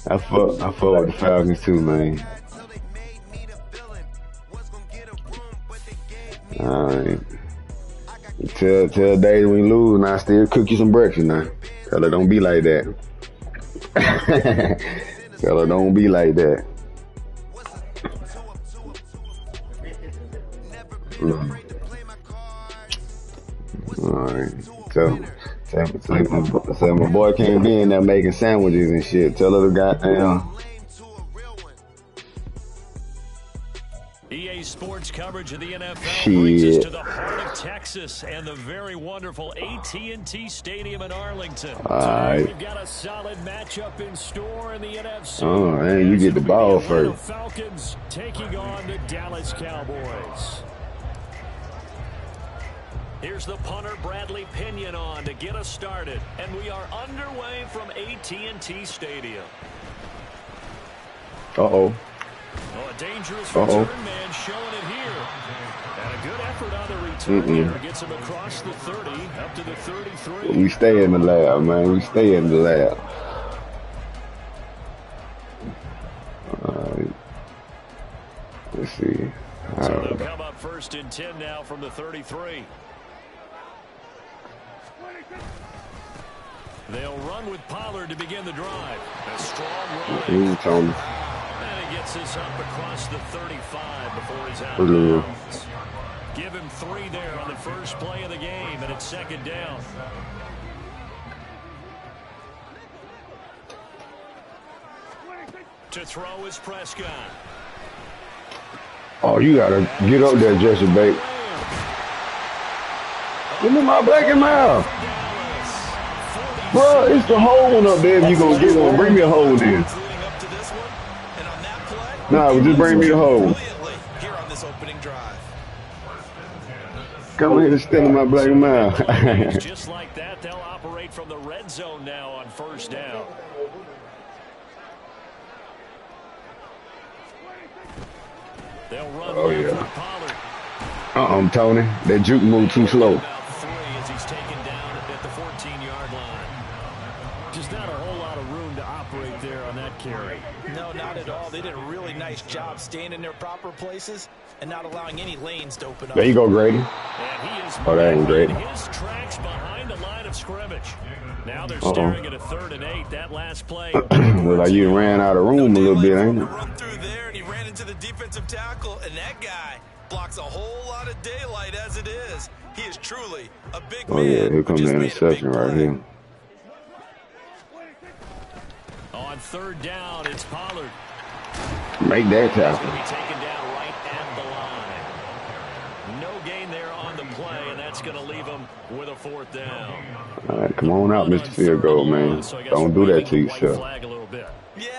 I fuck with the Falcons too, man. Alright. Tell Dave we lose and I still cook you some breakfast now. Tell her don't be like that. Tell her don't be like that. Alright. Tell my boy can't be in there making sandwiches and shit. Tell her the goddamn. EA Sports coverage of the NFL brings us to the heart of Texas and the very wonderful AT&T Stadium in Arlington. Alright. We've got a solid matchup in store in the NFC. Oh, man, you get the ball first. Falcons taking on the Dallas Cowboys. Here's the punter, Bradley Pinion, on to get us started. And we are underway from AT&T Stadium. Uh-oh. Oh, a dangerous return man showing it here. And a good effort on the return here. Gets him across the 30, up to the 33. We stay in the lab, man. We stay in the lab. All right. Let's see. So they'll come up first and 10 now from the 33. They'll run with Pollard to begin the drive. A strong run. And he gets this up across the 35 before he's out of bounds. Give him 3 there on the first play of the game, and it's second down. To throw is Prescott. Oh, you gotta get up there, Jesse Bates. Give me my black and mild. Bro, it's the whole one up there if you gonna get one. Bring me a hole then. Nah, just bring me the hole. Come here and steal my black and mild. Just like that, they'll operate from the red zone now on first down. They'll run with Pollard. Tony. That juke moved too slow. As he's taken down at the 14-yard line. Just not a whole lot of room to operate there on that carry. No, not at all. They did a really nice job staying in their proper places and not allowing any lanes to open up. There you go, Grady. And he is that ain't Grady. His tracks behind the line of scrimmage. Now they're staring at a 3rd and 8. That last play. Look like you ran out of room a little bit, ain't it? Run through there, and he ran into the defensive tackle, and that guy blocks a whole lot of daylight as it is. He is truly a big man. Oh, yeah, here comes the interception right here. On 3rd down, it's Pollard. Make that tackle. He's taken down right at the line. No gain there on the play, and that's going to leave him with a 4th down. All right, come on out, Mr. Field Goal, man. Don't do that to yourself.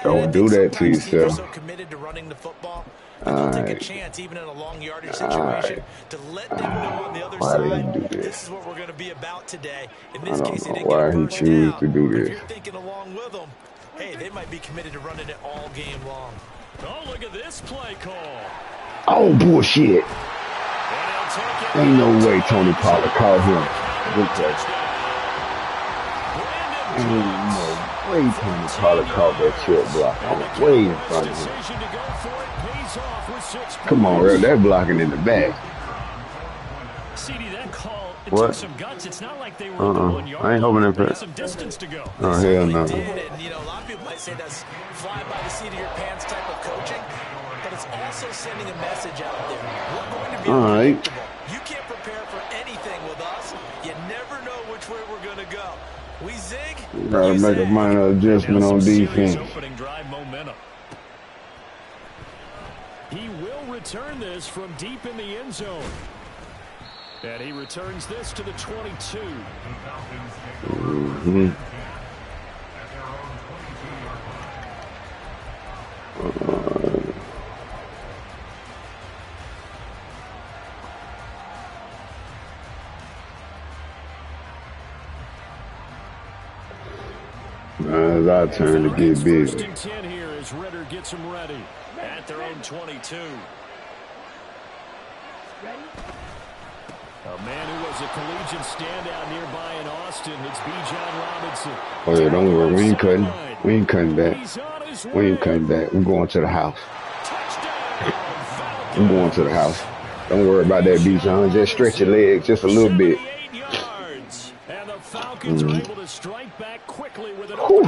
Don't do that to yourself. So committed to running the football. They'll take a chance, even in a long yardage situation, to let them know on the other side, this is what we're going to be about today. In this case, they didn't get a first down. To do this. If you're thinking along with them, hey, they might be committed to running it all game long. Oh, look at this play call. Oh, bullshit. Ain't no way Tony Pollard called him. Good play. Ain't no way Tony Pollard called that short block. I'm way in front of him. Come on, Red. They're blocking in the back. CD, that call, it what? Took some guts. It's not like they were at the 1 yard. I ain't hoping that. There's some distance to go. Oh, hell no. And, you know, a lot of people might say that's fly by the seat of your pants type of coaching, but it's also sending a message out there. We're going to be unpredictable. You can't prepare for anything with us. You never know which way we're going to go. We zig. Gotta make a minor adjustment on defense. Opening drive momentum. He will return this from deep in the end zone. And he returns this to the 22. It's our turn to get busy. First and 10 here as Ritter gets them ready at their own 22. A man who was a collegiate standout nearby in Austin. It's B. John Robinson. Oh, yeah, don't worry. We ain't cutting. We ain't cutting back. He's on We ain't coming back. We're going to the house. I'm going to the house. Don't worry about that, Bijan. Just stretch your legs just a little bit.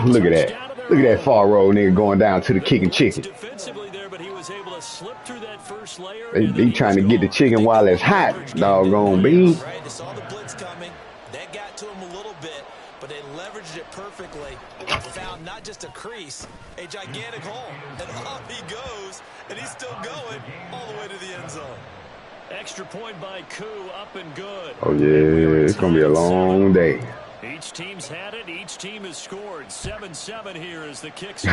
Look at that. Look at that Farr Rd nigga going down to the kicking chicken. They trying to get the chicken while it's hot, doggone bean. Right, they saw the blitz coming. That got to him a little bit, but they leveraged it perfectly. Found not just a crease, a gigantic hole. And off he goes, and he's still going all the way to the end zone. Extra point by Koo, up and good. Oh, yeah, it's going to be a long day. Each team's had it. Each team has scored. 7-7 here as the kicks.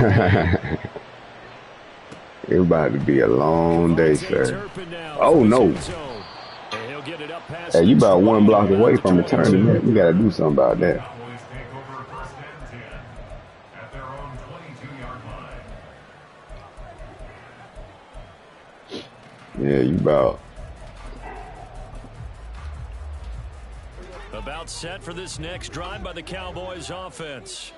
It's about to be a long day, sir. Oh, no. Hey, you about one block away from returning that. We got to do something about that. Yeah, you about set for this next drive by the Cowboys offense.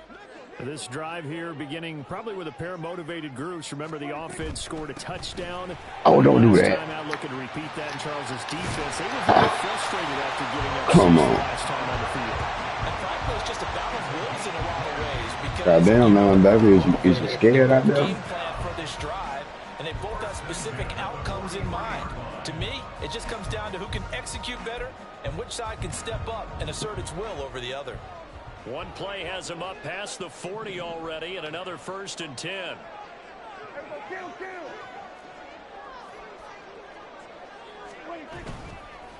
This drive here beginning probably with a pair of motivated groups. Remember, the offense scored a touchdown. Oh, don't do that. Time out looking to repeat that in Charles's defense. They were very frustrated after getting up Come on. last time on the field. And frankly, it's just a battle of wills in a lot of ways. Because goddamn, now, baby, is you scared out there? Game plan for this drive, and they both have specific outcomes in mind. To me, it just comes down to who can execute better and which side can step up and assert its will over the other. One play has him up past the 40 already, and another 1st and 10.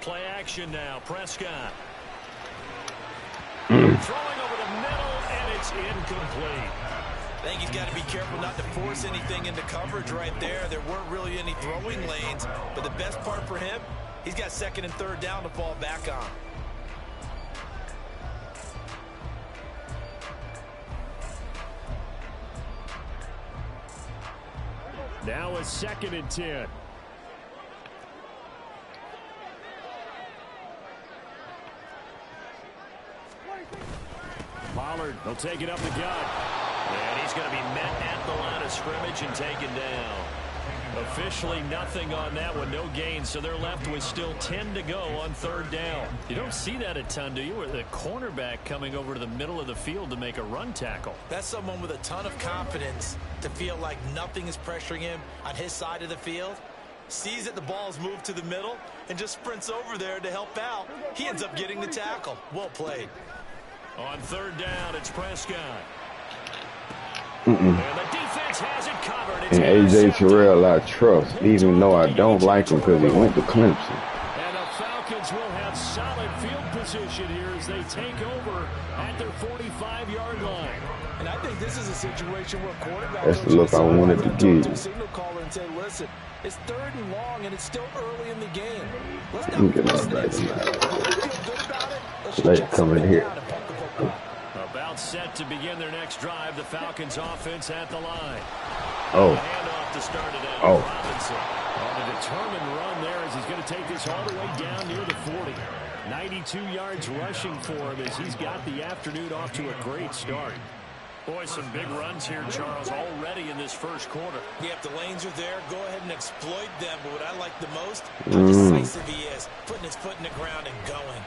Play action now. Prescott. Throwing over the middle, and it's incomplete. I think he's got to be careful not to force anything into coverage right there. There weren't really any throwing lanes, but the best part for him, he's got 2nd and 3rd down to fall back on. Now a 2nd and 10. Pollard, he'll take it up the gut. And he's going to be met at the line of scrimmage and taken down. Officially nothing on that one, no gain, so they're left with still 10 to go on 3rd down. You don't see that a ton, do you? With the cornerback coming over to the middle of the field to make a run tackle. That's someone with a ton of confidence to feel like nothing is pressuring him on his side of the field. Sees that the ball's moved to the middle and just sprints over there to help out. He ends up getting the tackle. Well played. On 3rd down, it's Prescott. And the defense has it covered. It's and A.J. Terrell, I trust, even though I don't like him because he went to Clemson. And the Falcons will have solid field position here as they take over at their 45-yard line. And I think this is a situation where quarterback That's the look I wanted to give. Signal caller and say, listen, it's 3rd and long and it's still early in the game. Let's not get my back. Let's come in here. About set to begin their next drive. The Falcons offense at the line. Oh. Handoff to start it out. Oh. Robinson on a determined run there as he's going to take this all the way down near the 40. 92 yards rushing for him as he's got the afternoon off to a great start. Boy, some big runs here, Charles, already in this 1st quarter. Yeah, if the lanes are there, go ahead and exploit them. But what I like the most, how decisive he is, putting his foot in the ground and going.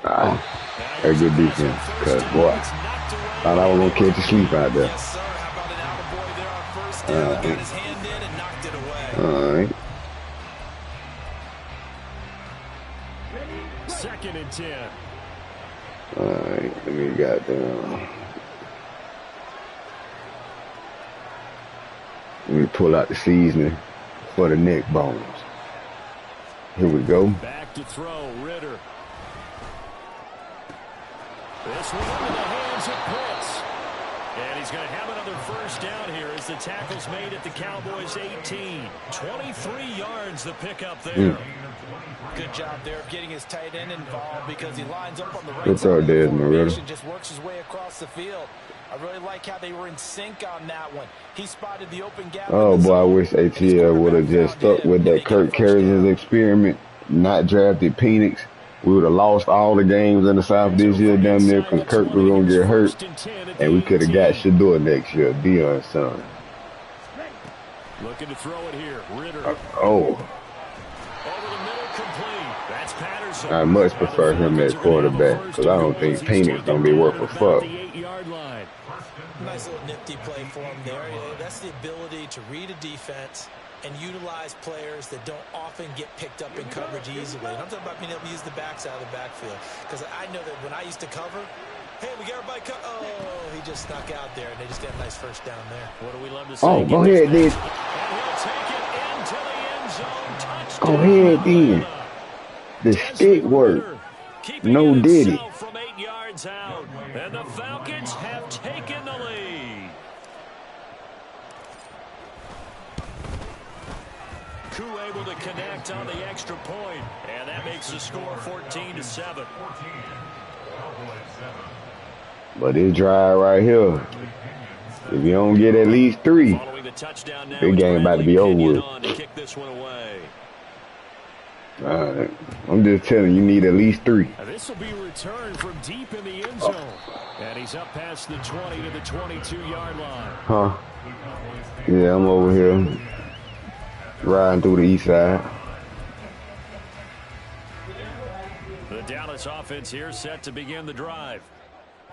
A good defense, because, boy, thought I was going to catch a sleep out there. Yes, sir. How about an attaboy there on 1st down? Got his hand in and knocked it away. All right. 2nd and 10. All right, let me let me pull out the seasoning for the neck bones. Here we go. Back to throw, Ritter. This one into the hands of Pitts. And he's going to have another 1st down here as the tackle's made at the Cowboys' 18. 23 yards the pickup there. Good job there of getting his tight end involved because he lines up on the right side of the formation, just works his way across the field. I really like how they were in sync on that one. He spotted the open gap. Oh, boy, I wish ATL would have just stuck with that Kirk Cousins experiment, not drafted Penix, We would have lost all the games in the South this year down there because Kirk was going to get hurt. And we could have got Shador next year, Dion's son. Looking to throw it here. Ritter. Oh. Over the middle, complete. That's Patterson. I much prefer him as quarterback because I don't think Penix going to be worth a fuck. Nice little nifty play for him there. That's the ability to read a defense and utilize players that don't often get picked up in coverage easily. And I'm talking about being able to use the backside of the backfield. Because I know that when I used to cover, hey, we got everybody covered. Oh, he just snuck out there, and they just got a nice first down there. What do we love to see? Oh, go ahead, dude. Go ahead, dude. The stick work. No diddy. From 8 yards out, and the Falcons have taken the lead. Koo able to connect on the extra point, and that makes the score 14-7. But this drive right here, if you don't get at least 3, the game about to be over with. I'm just telling you, need at least 3. This will be returned from deep in the end zone. And he's up past the 20 to the 22-yard line. Huh? Yeah, I'm over here riding through the east side. The Dallas offense here set to begin the drive.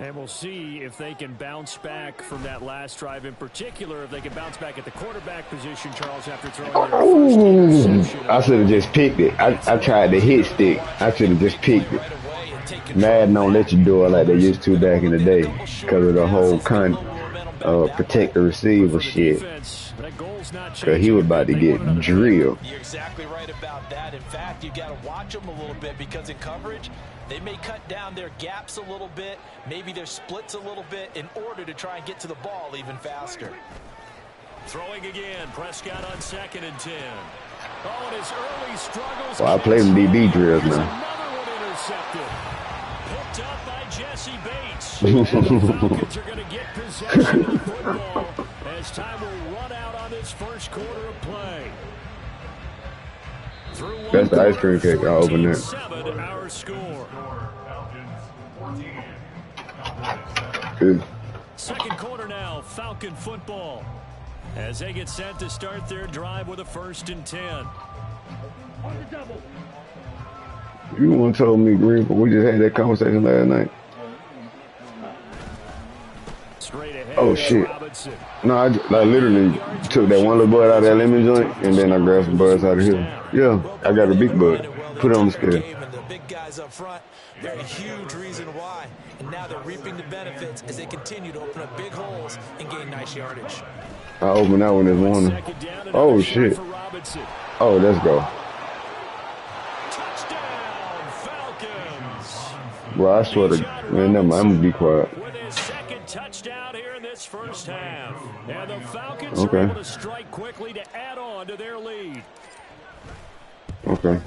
And we'll see if they can bounce back from that last drive, in particular, if they can bounce back at the quarterback position, Charles, after throwing their first interception. I should have just picked it. I tried the hit stick. I should have just picked it. Madden don't let you do it like they used to back in the day because of the whole protect the receiver shit. Because he was about to get drilled. You're exactly right about that. In fact, you got to watch them a little bit because in coverage, they may cut down their gaps a little bit, maybe their splits a little bit in order to try and get to the ball even faster. Throwing again, Prescott on 2nd and 10. Oh, and his early struggles. Well, I play them DB drills now. Another one intercepted. Picked up by Jesse Bates. The Falcons are going to get possession of the football as time will run out on this first quarter of play. That's the ice cream cake. I'll open that. 7 our score. Good. Second quarter now, Falcon football. As they get set to start their drive with a 1st and 10. You the one told me, Green, but we just had that conversation last night. Oh, shit. No, I literally took that one little bud out of that lemon joint, and then I grabbed some buds out of here. Yeah, I got a big bud. Put it on the scale. The big guys up front, they're a huge reason why. And now they're reaping the benefits as they continue to open up big holes and gain nice yardage. I opened that one this morning. Oh, shit. Oh, let's go. Touchdown, Falcons. Bro, I swear to man, never mind. I'm going to be quiet. With his second touchdown here in this first half. And the Falcons are able to strike quickly to add on to their lead. Okay.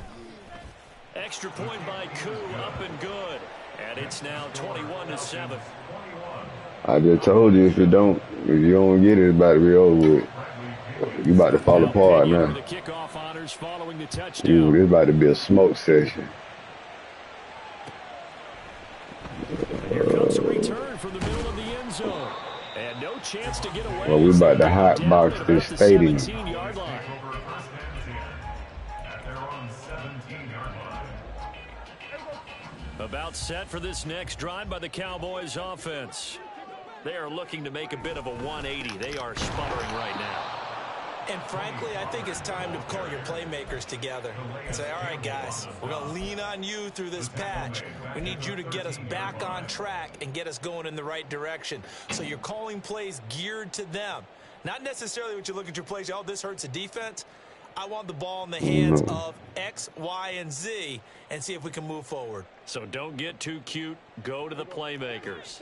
Extra point by Koo, up and good. And it's now 21-7. I just told you if you don't get it, it's about to be over with. You about to fall apart now. The kickoff honors following the touchdown. Dude, it's about to be a smoke session. Here comes a return from the middle of the end zone. And no chance to get away. Well, we about to hot box this stadium. About set for this next drive by the Cowboys offense. They are looking to make a bit of a 180. They are sputtering right now. And frankly, I think it's time to call your playmakers together and say, all right, guys, we're going to lean on you through this patch. We need you to get us back on track and get us going in the right direction. So you're calling plays geared to them. Not necessarily what you look at your plays, oh, this hurts the defense. I want the ball in the hands of X, Y, and Z and see if we can move forward. So don't get too cute. Go to the playmakers.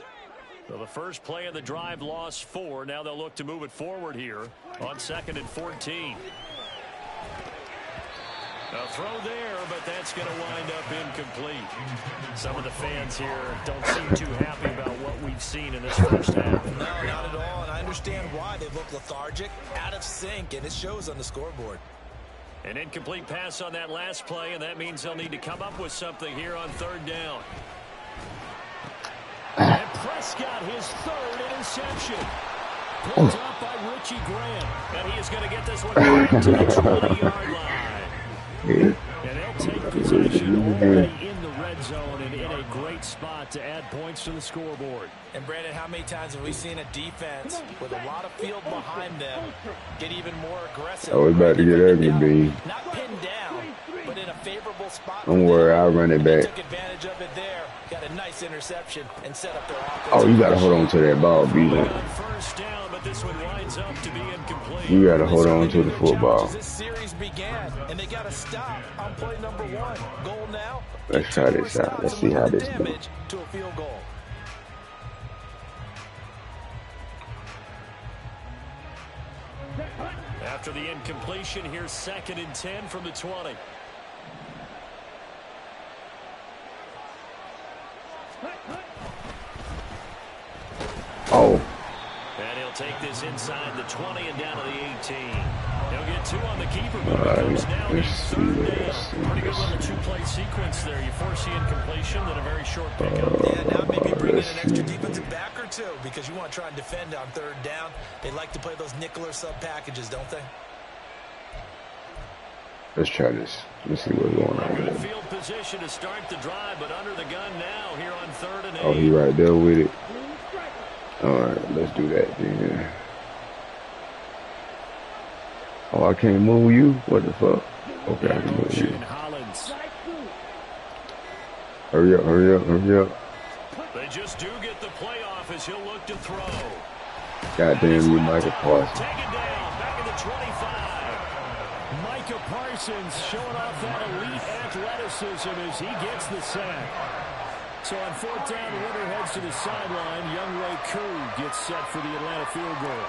So the first play of the drive lost 4. Now they'll look to move it forward here on 2nd and 14. A throw there, but that's going to wind up incomplete. Some of the fans here don't seem too happy about what we've seen in this first half. No, not at all, and I understand why. They look lethargic, out of sync, and it shows on the scoreboard. An incomplete pass on that last play, and that means they'll need to come up with something here on third down. And Prescott, his third interception. Pulled up by Richie Graham. And he is going to get this one back to the 20-yard line. And they'll take possession already in the red zone and in a great spot to add points to the scoreboard. And Brandon, how many times have we seen a defense with a lot of field behind them get even more aggressive? Oh, it's about to get ugly, B. Not pinned down, but in a favorable spot. Don't worry, I'll run it back. Took advantage of it there. Got a nice interception and set up their offense. Oh, you got to hold on to that ball, B. First down, but this one winds up to be incomplete. You got to hold on to the football. This series began, and they got to stop on play number 1. Goal now. Let's try this out. Let's see how this goes. To a field goal. After the incompletion, here's 2nd and 10 from the 20. Oh. And he'll take this inside the 20 and down to the 18. He'll get 2 on the keeper, but it goes now to 3rd down. Pretty good little 2-play sequence there. You force the incompletion, then a very short pickup. Yeah, now maybe bring in an extra defensive back or 2 because you want to try and defend on 3rd down. They like to play those nickel or sub packages, don't they? Let's try this. Let's see what's going on Good there. field position to start the drive, but under the gun now here on 3rd and 8. Oh, he right there with it. All right, let's do that then. Oh, I can't move you? What the fuck? Okay, I can move you. Hurry up, hurry up, hurry up. They just do get the playoff as he'll look to throw. Goddamn you, Michael Parsons. Taken down, back in the 25. Micah Parsons showing off that elite athleticism as he gets the sack. So on 4th down, the winner heads to the sideline. Younghoe Koo gets set for the Atlanta field goal.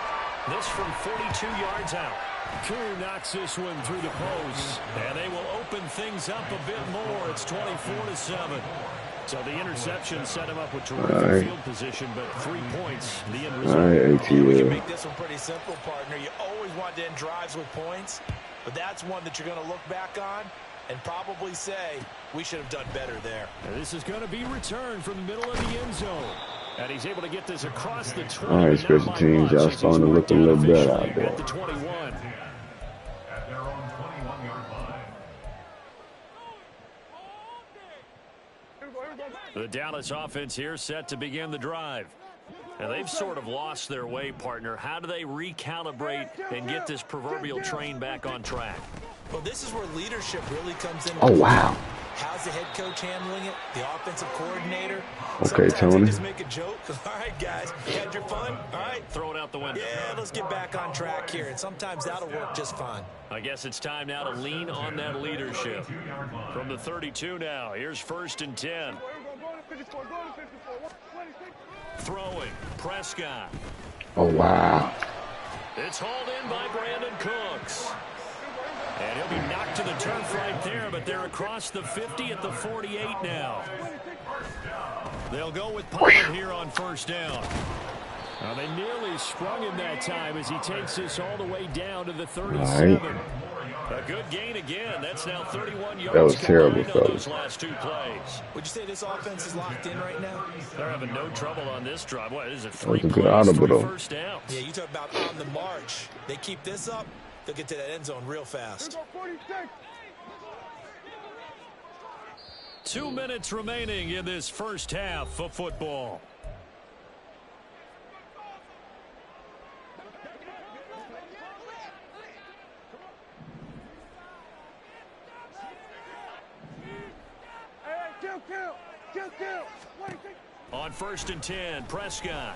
This from 42 yards out. Koo knocks this one through the post, and they will open things up a bit more. It's 24-7. So the interception set him up with terrific field position, but 3 points. The end result. All right, ATL. We can make this one pretty simple, partner. You always want to end drives with points, but that's one that you're going to look back on and probably say, we should have done better there. And this is going to be returned from the middle of the end zone. And he's able to get this across the 20. All right, special teams, y'all starting to look a little better out there. At the 21. The Dallas offense here set to begin the drive. And they've sort of lost their way, partner. How do they recalibrate and get this proverbial train back on track? Well, this is where leadership really comes in. Oh, wow. How's the head coach handling it? The offensive coordinator? Okay, Sometimes Tony. they just make a joke. All right, guys, you had your fun? All right. Throw it out the window. Yeah, let's get back on track here. And sometimes that'll work just fine. I guess it's time now to lean on that leadership. From the 32 now, here's 1st and 10. Throwing, Prescott. Oh, wow. It's hauled in by Brandon Cooks. And he'll be knocked to the turf right there, but they're across the 50 at the 48 now. They'll go with Pollard here on 1st down. Now they nearly sprung him that time as he takes this all the way down to the 37. Right. A good gain again. That's now 31 yards. That was terrible, on fellas. those last 2 plays. Would you say this offense is locked in right now? They're having no trouble on this drive. What is it? That was 3 a good plays, audible, 3 though. first downs. Yeah, you talk about on the march. They keep this up, they'll get to that end zone real fast. 2 minutes remaining in this first half of football. On 1st and 10, Prescott.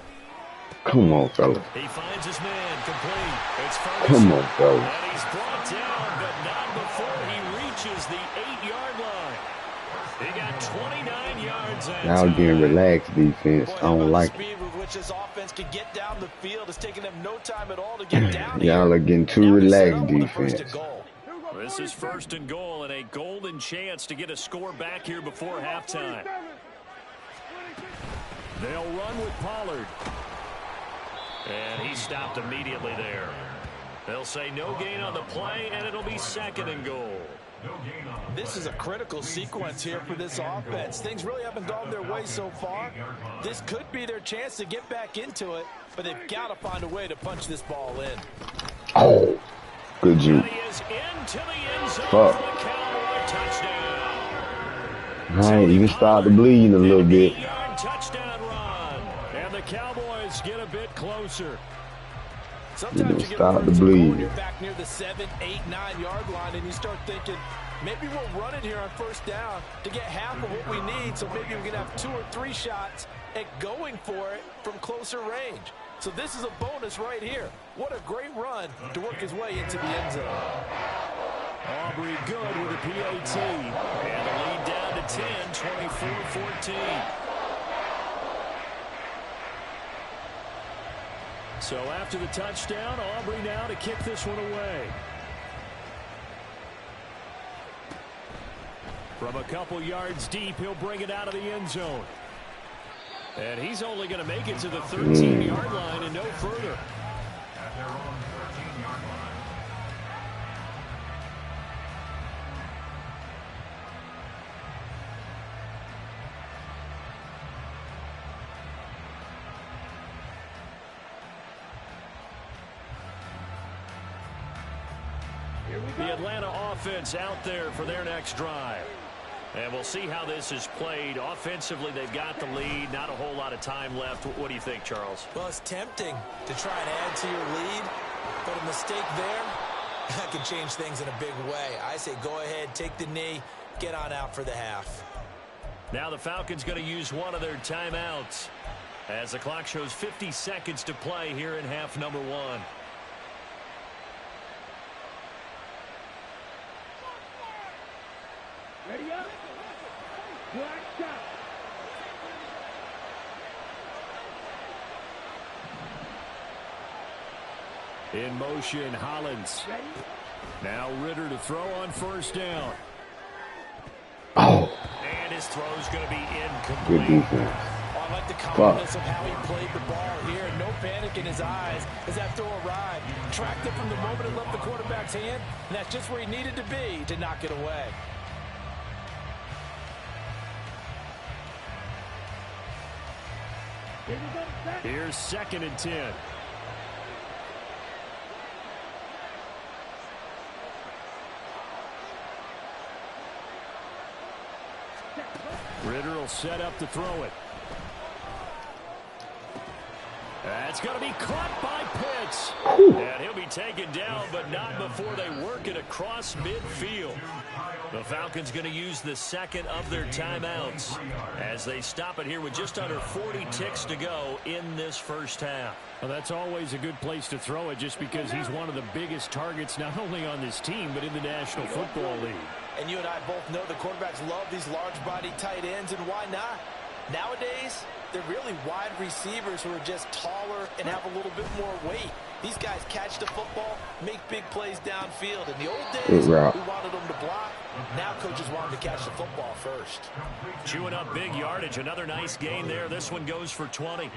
Come on, fella. He finds his man complete. It's first. Come on, fella. And he's brought down, but not before he reaches the 8-yard line. He got 29 yards that Y'all time. getting relaxed defense. I don't like it. The speed with which this offense can get down the field is taking them no time at all to get down Y'all are getting too Now we set relaxed up with a first defense. and goal. This is 1st and goal and a golden chance to get a score back here before halftime. They'll run with Pollard. And he stopped immediately there. They'll say no gain on the play, and it'll be 2nd and goal. This is a critical sequence here for this offense. Things really haven't gone their way so far. This could be their chance to get back into it, but they've got to find a way to punch this ball in. Oh, good juke. Fuck. All right, you can start to bleed a little bit. Touchdown run, and the Cowboys get a bit closer. Sometimes you get start to bleed. You're back near the 7, 8, 9-yard line, and you start thinking, maybe we'll run it here on 1st down to get half of what we need, so maybe we can have 2 or 3 shots at going for it from closer range. So this is a bonus right here. What a great run to work his way into the end zone. Aubrey good with a PAT, and the lead down to 10, 24-14. So after the touchdown, Aubrey now to kick this one away. From a couple yards deep, he'll bring it out of the end zone. And he's only going to make it to the 13-yard line and no further. The Atlanta offense out there for their next drive. And we'll see how this is played. Offensively, they've got the lead. Not a whole lot of time left. What do you think, Charles? Well, it's tempting to try and add to your lead, but a mistake there, that can change things in a big way. I say go ahead, take the knee, get on out for the half. Now the Falcons going to use one of their timeouts as the clock shows 50 seconds to play here in half number 1. Ready up. Black shot. In motion, Hollins. Now Ritter to throw on 1st down. Oh. And his throw's going to be Good incomplete. defense. Oh, I like the calmness of how he played the ball here. No panic in his eyes as that throw arrived. Tracked it from the moment it left the quarterback's hand, and that's just where he needed to be to knock it away. Here's 2nd and 10. Ritter will set up to throw it. That's going to be caught by Pitts. And he'll be taken down, but not before they work it across midfield. The Falcons going to use the 2nd of their timeouts as they stop it here with just under 40 ticks to go in this 1st half. Well, that's always a good place to throw it just because he's one of the biggest targets not only on this team but in the National Football League. And you and I both know the quarterbacks love these large-body tight ends, and why not? Nowadays, they're really wide receivers who are just taller and have a little bit more weight. These guys catch the football, make big plays downfield. In the old days, we wanted them to block. Now coaches want them to catch the football first. Chewing up big yardage. Another nice gain there. This one goes for 20.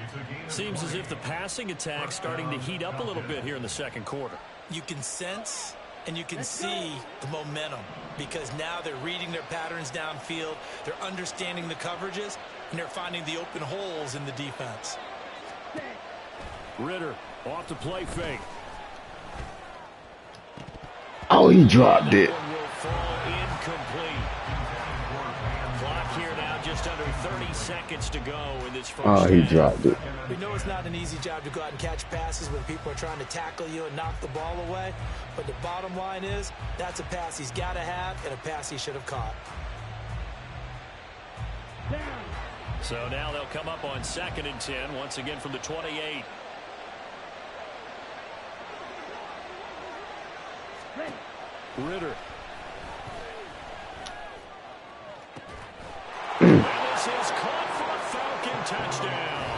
Seems as if the passing attack's starting to heat up a little bit here in the 2nd quarter. You can sense and you can see the momentum because now they're reading their patterns downfield. They're understanding the coverages, and they're finding the open holes in the defense. Ritter off the play fake. Oh, he dropped it. That one will fall incomplete. Clock here now just under 30 seconds to go in this 1st Oh, he half. dropped it. We know it's not an easy job to go out and catch passes when people are trying to tackle you and knock the ball away. But the bottom line is that's a pass he's got to have and a pass he should have caught. So now they'll come up on 2nd and 10 once again from the 28. Ritter. And this is caught for a Falcon touchdown.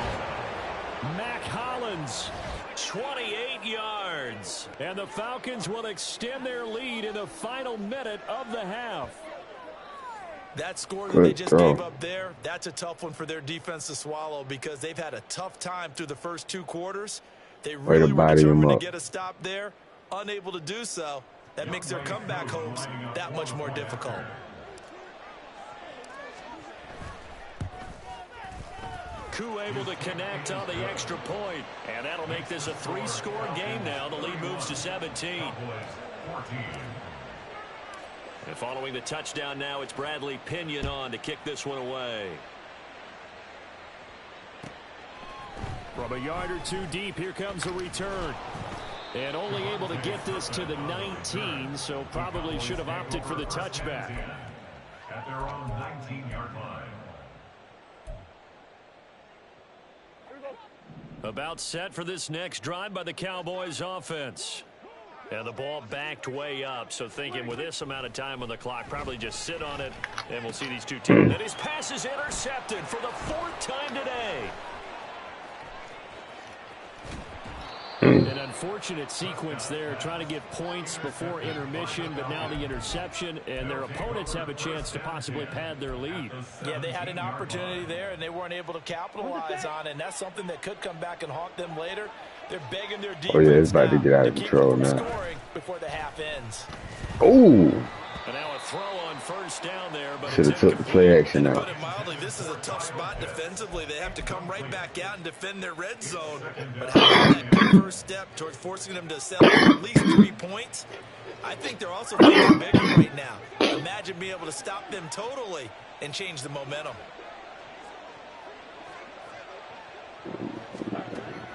Mac Hollins. 28 yards. And the Falcons will extend their lead in the final minute of the half. That score that they just gave up there, that's a tough one for their defense to swallow because they've had a tough time through the first 2 quarters. They really were determined to get a stop there, unable to do so. That makes their comeback hopes that much more difficult. Koo able to connect on the extra point, and that'll make this a 3-score game now. The lead moves to 17. And following the touchdown now, it's Bradley Pinion on to kick this one away. From a yard or two deep, here comes a return. And only able to get this to the 19, so probably should have opted for the touchback. At their own 19-yard line. About set for this next drive by the Cowboys offense. And the ball backed way up, so thinking with this amount of time on the clock, probably just sit on it, and we'll see these two teams. And his pass is intercepted for the 4th time today. An unfortunate sequence there, trying to get points before intermission, but now the interception, and their opponents have a chance to possibly pad their lead. Yeah, they had an opportunity there, and they weren't able to capitalize on it, and that's something that could come back and haunt them later. They're begging their defense. Oh, yeah, it's about to get out of control now. Scoring before the half ends. Ooh. And now a throw on 1st down there, but should have took the play action out. To put it mildly, this is a tough spot defensively. They have to come right back out and defend their red zone. But how about that big first step towards forcing them to settle for at least 3 points? I think they're also thinking bigger right now. Imagine being able to stop them totally and change the momentum.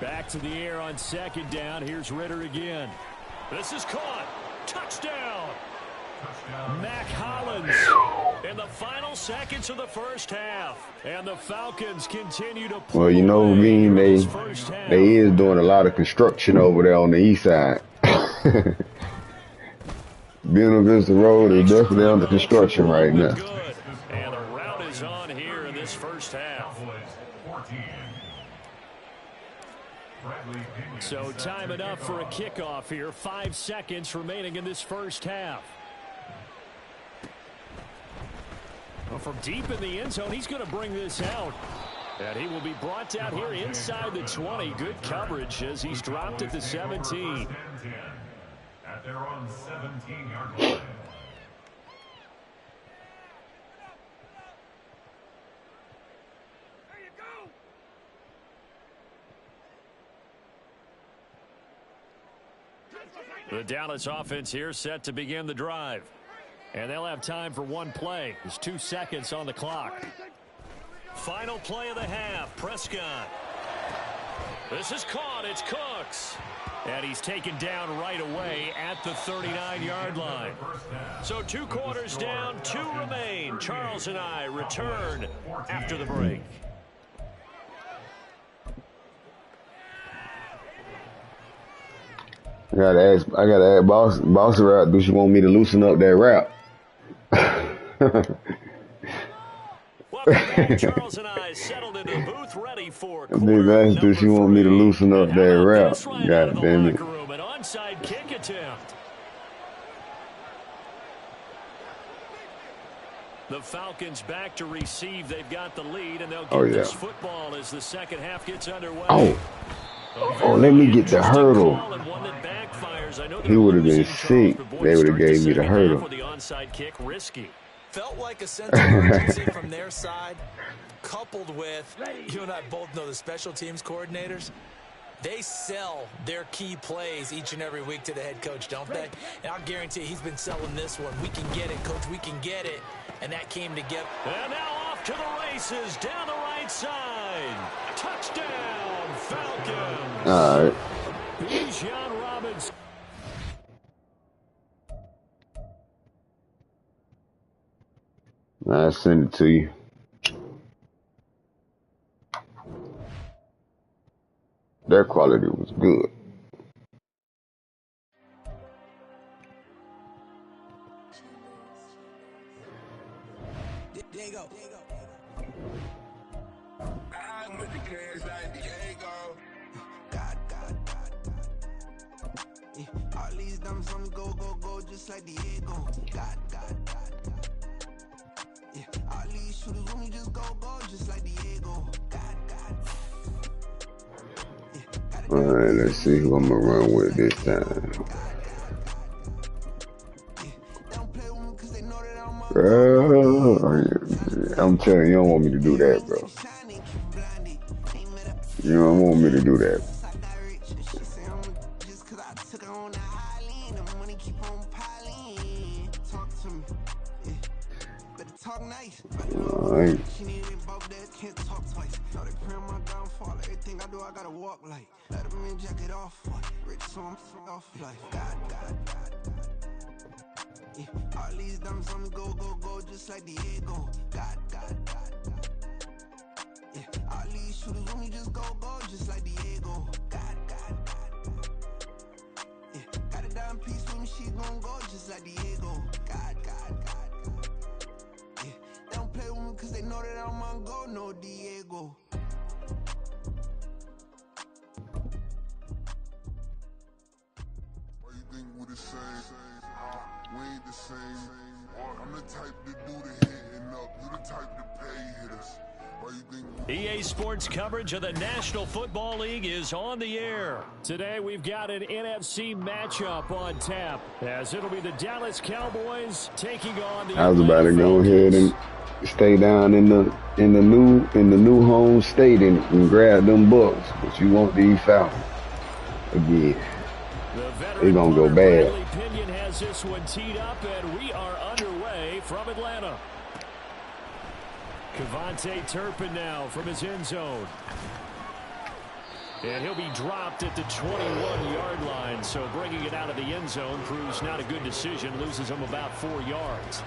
Back to the air on 2nd down. Here's Ritter again. This is caught. Touchdown. Mac Hollins in the final seconds of the 1st half. And the Falcons continue to play. Well, you know, Green, they is doing a lot of construction over there on the east side. Being against the road is definitely under construction right now. And the route is on here in this 1st half. So time enough for a kickoff here. 5 seconds remaining in this 1st half. Well, from deep in the end zone, he's going to bring this out. And he will be brought down here inside the 20. Good coverage as he's dropped at the 17. At their own 17-yard line. The Dallas offense here set to begin the drive. And they'll have time for 1 play. There's 2 seconds on the clock. Final play of the half. Prescott. This is caught. It's Cooks. And he's taken down right away at the 39-yard line. So 2 quarters down, 2 remain. Charles and I return after the break. I gotta ask Boss Route, do she want me to loosen up that route? Charles and I settled into the booth ready for do she want me to loosen up that route? God damn it. An onside kick attempt. The Falcons back to receive. They've got the lead, and they'll get this football as the 2nd half gets underway. Oh, let me get the hurdle. He would have been sick. They would have gave me the hurdle. The onside kick risky. Felt like a sense of urgency from their side, coupled with, you and I both know the special teams coordinators, they sell their key plays each and every week to the head coach, don't they? And I'll guarantee he's been selling this one. We can get it, coach, we can get it. And that came together. And now off to the races, down the right side. Touchdown, Falcons. All right. Bijan Robinson. I'll send it to you. Their quality was good. Diego. I'm with the kids like Diego. God. Yeah, all these diamonds on me go, just like Diego. God. Yeah, all these shooters on me just go, just like Diego. God. All right, let's see who I'm gonna run with this time. I'm telling you, you don't want me to do that, bro. You don't want me to do that. Alright. Yeah, all these diamonds on me go, just like Diego. God. Yeah, all these shooters on me just go, just like Diego. God. Yeah, got a dime piece with me, she gon' go just like Diego. God. Yeah, they don't play with me cause they know that I'm on go, no Diego. Why you think we the same? We ain't the same. I'm the type to do the hitting up. You the type to pay hitters. Why you think EA Sports coverage of the National Football League is on the air. Today we've got an NFC matchup on tap, as it'll be the Dallas Cowboys taking on the I was about to go ahead and stay down in the new home state and grab them Bucks, but you want these Falcons again. They're gonna go bad. Pinion has this one teed up, and we are underway from Atlanta. Cavante Turpin now from his end zone. And he'll be dropped at the 21-yard line, so bringing it out of the end zone proves not a good decision, loses him about 4 yards.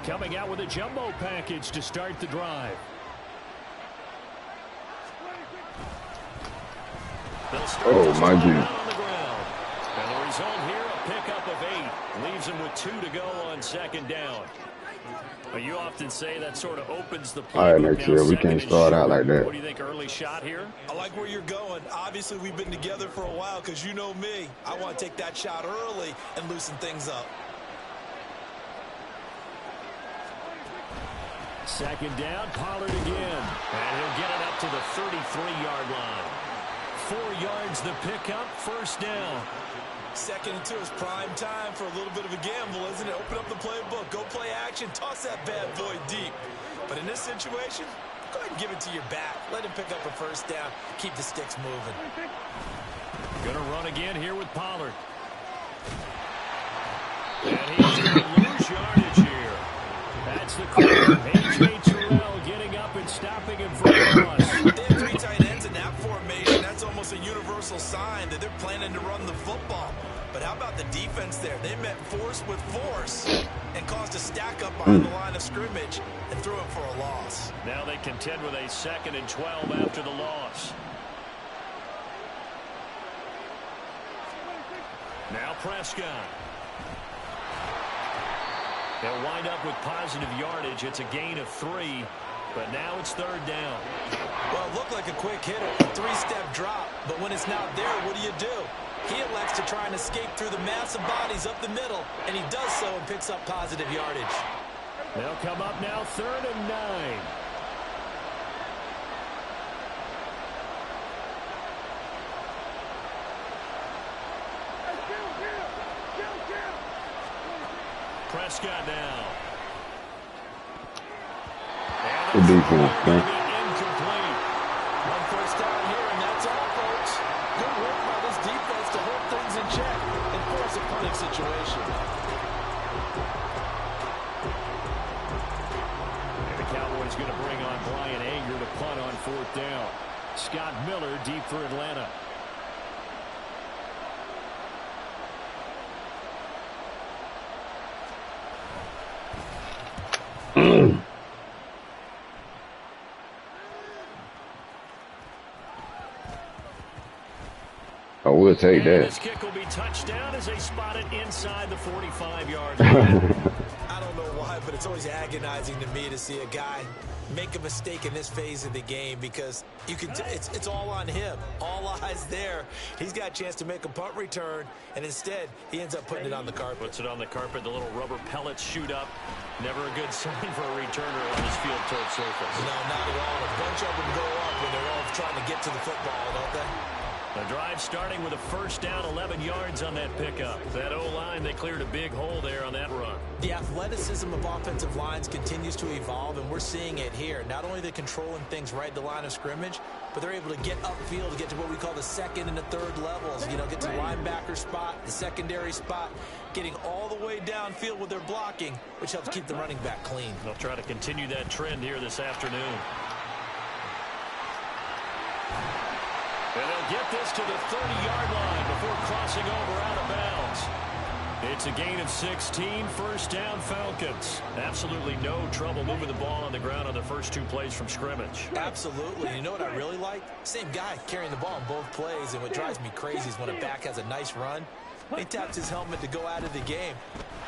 Coming out with a jumbo package to start the drive. Oh, my God. And the result here, a pickup of 8. Leaves him with 2 to go on second down. But you often say that sort of opens the play. All right, next year, we can't start out like that. What do you think, early shot here? I like where you're going. Obviously, we've been together for a while because you know me. I want to take that shot early and loosen things up. Second down, Pollard again. And he'll get it up to the 33-yard line. 4 yards the pickup, first down. Second and 2 is prime time for a little bit of a gamble, isn't it? Open up the playbook, go play action, toss that bad boy deep. But in this situation, go ahead and give it to your back. Let him pick up a first down, keep the sticks moving. Going to run again here with Pollard. And he's going to lose yardage here. That's the corner. A.J. Terrell getting up and stopping him for a loss. They have 3 tight ends in that formation. That's almost a universal sign that they're planning to run the football. But how about the defense there? They met force with force and caused a stack up behind the line of scrimmage and threw it for a loss. Now they contend with a 2nd and 12 after the loss. Now Prescott. They'll wind up with positive yardage. It's a gain of 3, but now it's 3rd down. Well, it looked like a quick hitter, a 3-step drop, but when it's not there, what do? He elects to try and escape through the massive bodies up the middle, and he does so and picks up positive yardage. They'll come up now 3rd and 9. Prescott now. Good defense, man. Incomplete. 1 first down here, and that's all, folks. Good work by this defense to hold things in check and force a punting situation. And the Cowboys going to bring on Brian Anger to punt on 4th down. Scott Miller deep for Atlanta. I will take that. This kick will be touchdown as they spot it inside the 45-yard line. I don't know why, but it's always agonizing to me to see a guy make a mistake in this phase of the game because you can. It's all on him. All eyes there. He's got a chance to make a punt return, and instead he ends up putting it on the carpet. Puts it on the carpet. The little rubber pellets shoot up. Never a good sign for a returner on this field turf surface. No, not at all. A bunch of them go up when they're all trying to get to the football, don't they? The drive starting with a first down, 11 yards on that pickup. That O-line, they cleared a big hole there on that run. The athleticism of offensive lines continues to evolve, and we're seeing it here. Not only are they controlling things right at the line of scrimmage, but they're able to get upfield to get to what we call the second and the third levels. You know, get to the linebacker spot, the secondary spot, getting all the way downfield with their blocking, which helps keep the running back clean. They'll try to continue that trend here this afternoon. And they'll get this to the 30-yard line before crossing over out of bounds. It's a gain of 16, first down Falcons. Absolutely no trouble moving the ball on the ground on the first 2 plays from scrimmage. Absolutely. You know what I really like? Same guy carrying the ball on both plays, and what drives me crazy is when a back has a nice run, he taps his helmet to go out of the game.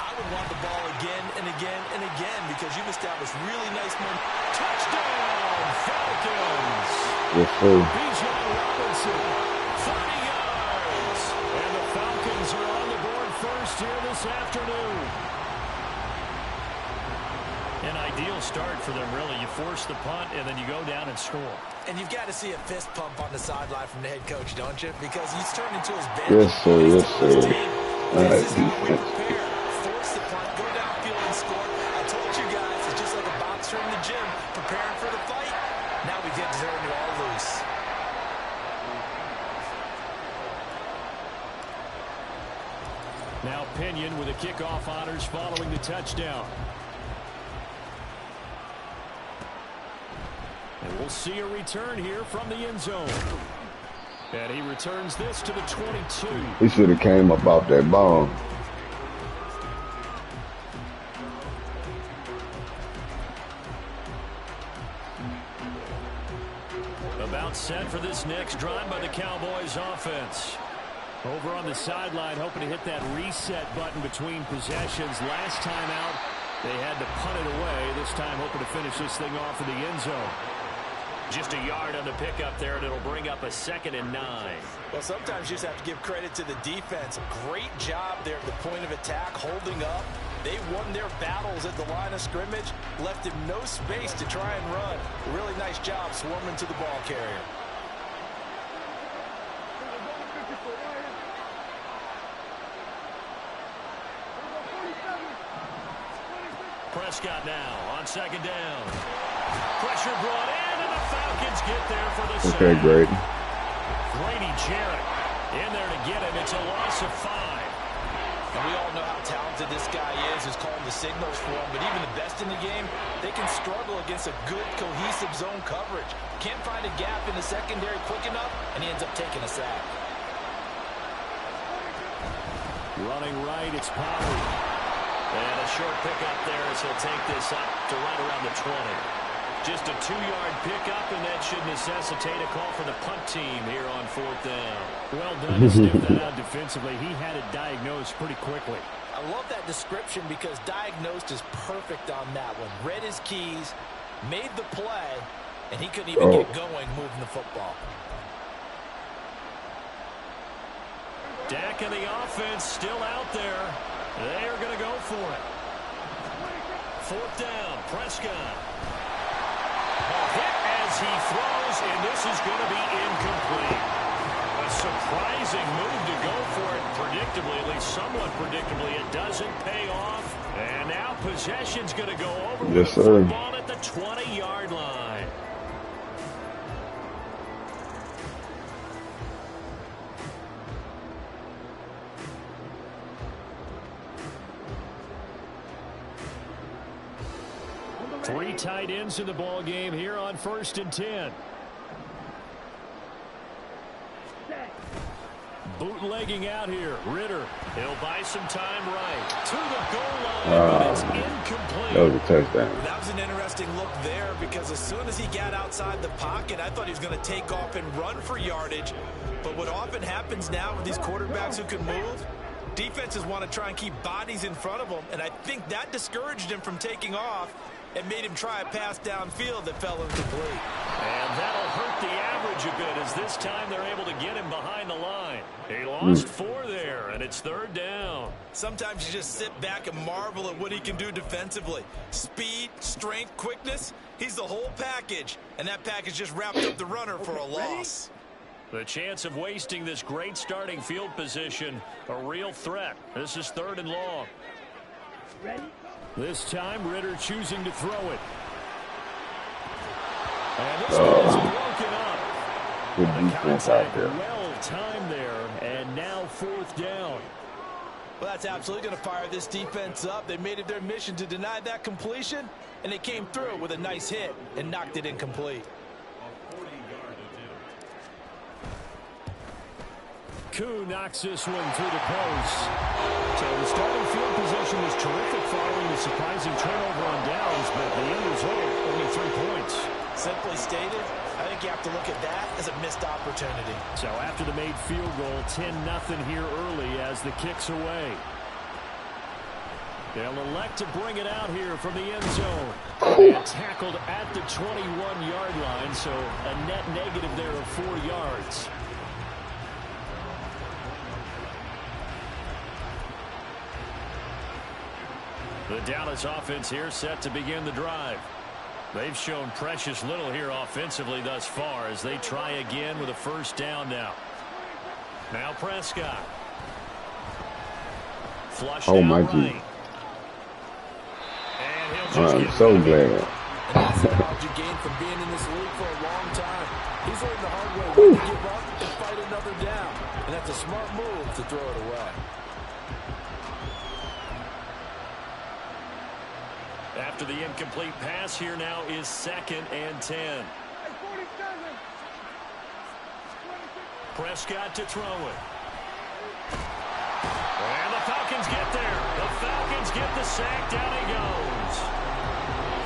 I would want the ball again and again and again because you've established really nice momentum. Touchdown, Falcons! Yes, sir. Bijan Robinson, 30 yards. And the Falcons are on the board first here this afternoon. An ideal start for them, really. You force the punt, and then you go down and score. And you've got to see a fist pump on the sideline from the head coach, don't you? Because he's turned into his bench. Yes, sir. Yes, sir. This is how we prepare. Force the punt, go downfield and score. I told you guys, it's just like a boxer in the gym preparing for the fight. Now we get to turn it all loose. Now Pinion with a kickoff honors following the touchdown. And we'll see a return here from the end zone. And he returns this to the 22. He should have came up off that ball. About set for this next drive by the Cowboys offense. Over on the sideline, hoping to hit that reset button between possessions. Last time out, they had to punt it away. This time, hoping to finish this thing off in the end zone. Just a yard on the pickup there, and it'll bring up a 2nd and 9. Well, sometimes you just have to give credit to the defense. Great job there at the point of attack, holding up. They won their battles at the line of scrimmage, left him no space to try and run. Really nice job swarming to the ball carrier. Prescott now on 2nd down. Pressure brought in, and the Falcons get there for the sack. Okay, great. Grady Jarrett in there to get him. It's a loss of 5. And we all know how talented this guy is, who's calling the signals for him. But even the best in the game, they can struggle against a good, cohesive zone coverage. Can't find a gap in the secondary quick enough, and he ends up taking a sack. Running right, it's Pollard. And a short pickup there as he'll take this up to right around the 20. Just a 2-yard pickup, and that should necessitate a call for the punt team here on 4th down. Well done to sniff that out defensively. He had it diagnosed pretty quickly. I love that description because diagnosed is perfect on that one. Read his keys, made the play, and he couldn't even get going moving the football. Dak and the offense still out there. They are going to go for it. 4th down, Prescott. Hit as he throws, and this is going to be incomplete. A surprising move to go for it predictably, at least somewhat predictably. It doesn't pay off. And now possession's going to go over with the football at the 20-yard line. Three tight ends in the ball game here on 1st and 10. Bootlegging out here. Ritter. He'll buy some time right. To the goal line, but it's incomplete. That was a touchdown. That was an interesting look there because as soon as he got outside the pocket, I thought he was going to take off and run for yardage. But what often happens now with these quarterbacks who can move, defenses want to try and keep bodies in front of them, and I think that discouraged him from taking off. and made him try a pass downfield that fell incomplete. And that'll hurt the average a bit as this time they're able to get him behind the line. He lost 4 there, and it's 3rd down. Sometimes you just sit back and marvel at what he can do defensively. Speed, strength, quickness. He's the whole package, and that package just wrapped up the runner for a loss. The chance of wasting this great starting field position, a real threat. This is 3rd and long. This time, Ritter choosing to throw it. And this one is broken up. Good defense out there. Well timed there, and now 4th down. Well, that's absolutely going to fire this defense up. They made it their mission to deny that completion, and they came through with a nice hit and knocked it incomplete. Koo knocks this one through the post. So the starting field position was terrific following the surprising turnover on downs, but the end result, only 3 points. Simply stated, I think you have to look at that as a missed opportunity. So after the made field goal, 10-0 here early as the kick's away. They'll elect to bring it out here from the end zone. And tackled at the 21-yard line, so a net negative there of 4 yards. The Dallas offense here set to begin the drive. They've shown precious little here offensively thus far as they try again with a 1st down now. Now Prescott. Flush oh my right. God. And he'll just I'm so glad. And that's the knowledge you gain from being in this league for a long time. He's learned the hard way when to give up and fight another down. And that's a smart move to throw it away. After the incomplete pass, here now is 2nd and 10. Prescott to throw it. And the Falcons get there. The Falcons get the sack. Down he goes.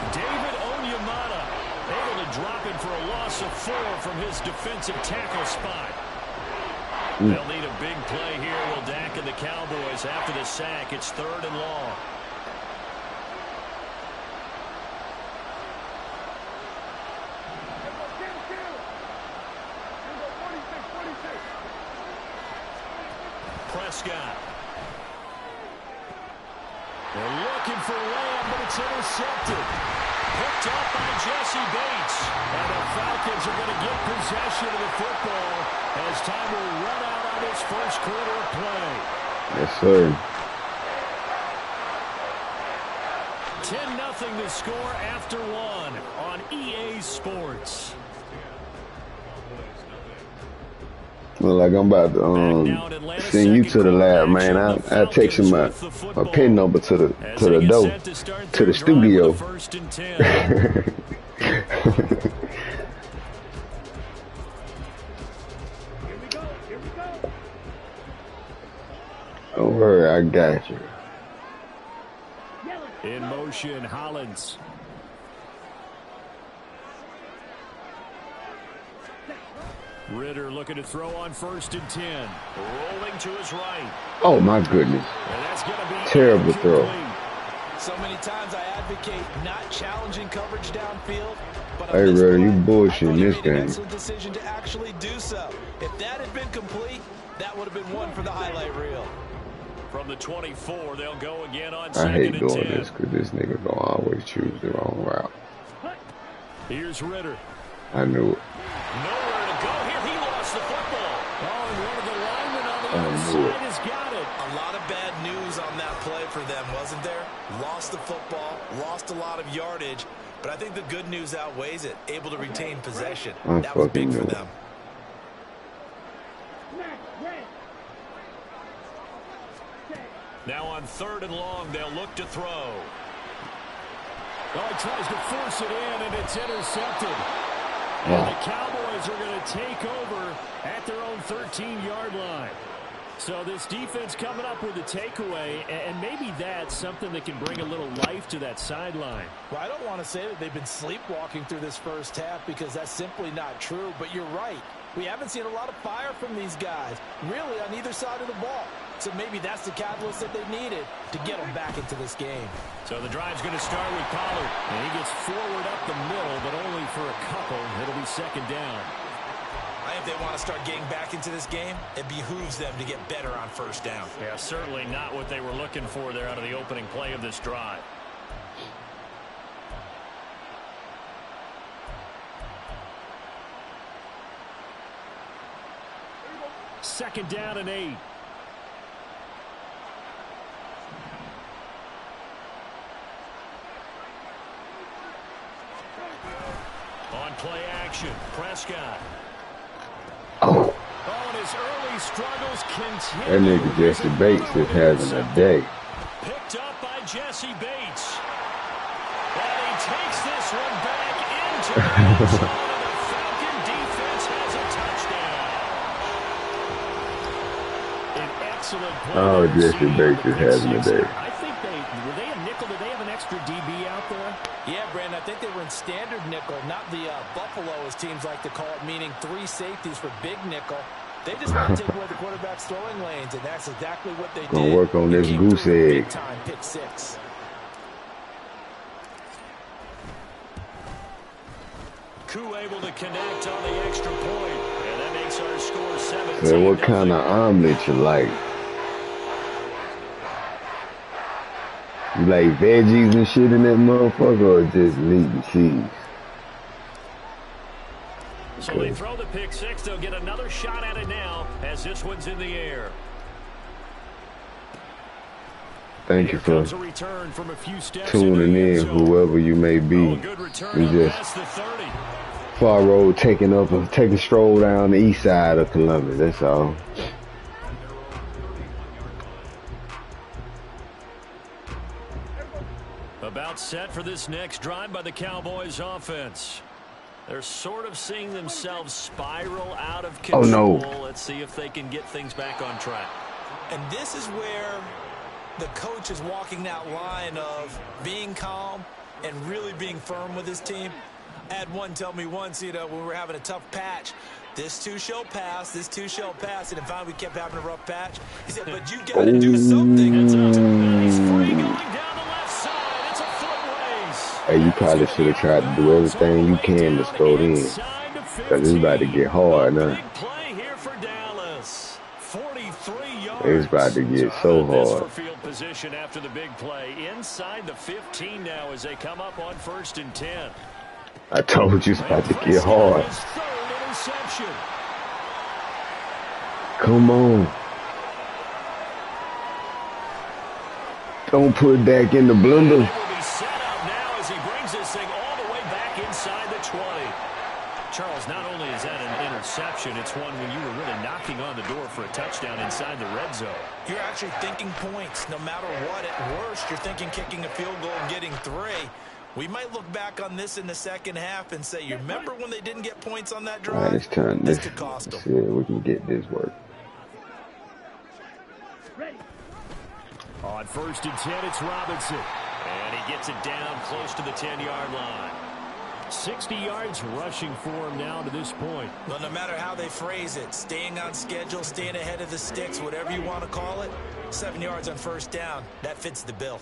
David Onyemata able to drop it for a loss of 4 from his defensive tackle spot. They'll need a big play here, will Dak and the Cowboys after the sack. It's 3rd and long. Prescott. They're looking for Lamb, but it's intercepted. Picked up by Jesse Bates. And the Falcons are going to get possession of the football as time will run out on this 1st quarter of play. Yes, sir. 10-0 the score after 1 on EA Sports. Well, like I'm about to send you to the lab, man. I text him my PIN number to the door, to the studio. Don't worry, I got you. In motion, Hollins. Ritter looking to throw on 1st and 10. Rolling to his right. Oh, my goodness. And that's going to be terrible throw. So many times I advocate not challenging coverage downfield. But hey, Ritter, you bullshitting this game. Excellent decision to actually do so. If that had been complete, that would have been one for the highlight reel. From the 24, they'll go again on 2nd I hate and 10. doing this because this nigga gonna always choose the wrong route. Here's Ritter. I knew it. Nowhere to go here. He lost the football. Oh, and one of the linemen on the outside has got it. A lot of bad news on that play for them, wasn't there? Lost the football, lost a lot of yardage, but I think the good news outweighs it. Able to retain possession. That was big for them. Now on 3rd and long, they'll look to throw. Oh, he tries to force it in, and it's intercepted. And the Cowboys are going to take over at their own 13-yard line. So this defense coming up with a takeaway, and maybe that's something that can bring a little life to that sideline. Well, I don't want to say that they've been sleepwalking through this 1st half because that's simply not true, but you're right. We haven't seen a lot of fire from these guys, really, on either side of the ball. So maybe that's the catalyst that they needed to get them back into this game. So the drive's going to start with Pollard. And he gets forward up the middle, but only for a couple. It'll be second down. I think they want to start getting back into this game. It behooves them to get better on first down. Yeah, certainly not what they were looking for there out of the opening play of this drive. Second down and 8. On play action, Prescott. Oh, And his early struggles continue. that nigga Jesse Bates is having a day. Picked up by Jesse Bates. And he takes this one back into the end zone. And the Falcon defense has a touchdown. An excellent play. Oh, Jesse Bates is having a day. I think were they a nickel? Did they have an extra DB out there? Yeah, Brandon, I think they were in standard nickel, not the Buffalo, as teams like to call it, meaning 3 safeties for big nickel. They just want to take away the quarterback's throwing lanes, and that's exactly what they did. Gonna work on this goose egg. Big time pick 6. Koo able to connect on the extra point, and that makes our score 17. So what kind of omelet you like? You like veggies and shit in that motherfucker, or just meat and cheese? So they throw the pick 6. They'll get another shot at it now as this one's in the air. Thank you for return from a few steps tuning in, whoever you may be. We just Farr Rd taking a stroll down the east side of Columbus. That's all. About set for this next drive by the Cowboys offense. They're sort of seeing themselves spiral out of control. Oh, no. Let's see if they can get things back on track. And this is where the coach is walking that line of being calm and really being firm with his team. I had one tell me once, when we were having a tough patch, this too shall pass, this too shall pass, and finally we kept having a rough patch. He said, but you got to do something. He's free going down the left side. It's a foot race. Hey, you probably should have tried to do everything you can to throw it in. Because it's about to get hard now. Big play here for Dallas. 43 yards. It's about to get so hard. For field position after the big play. Inside the 15 now as they come up on 1st and 10. I told you it's about to get hard. Come on. Don't put it back in the blender. He will be set up now as he brings this thing all the way back inside the 20. Charles, not only is that an interception, it's one when you were really knocking on the door for a touchdown inside the red zone. You're actually thinking points. No matter what, at worst, you're thinking kicking a field goal and getting 3. We might look back on this in the second half and say, you remember when they didn't get points on that drive? All right, it's time. This could cost them. See if we can get this work. On 1st and 10, it's Robinson. And he gets it down close to the 10-yard line. 60 yards rushing for him now to this point. Well, no matter how they phrase it, staying on schedule, staying ahead of the sticks, whatever you want to call it, 7 yards on 1st down, that fits the bill.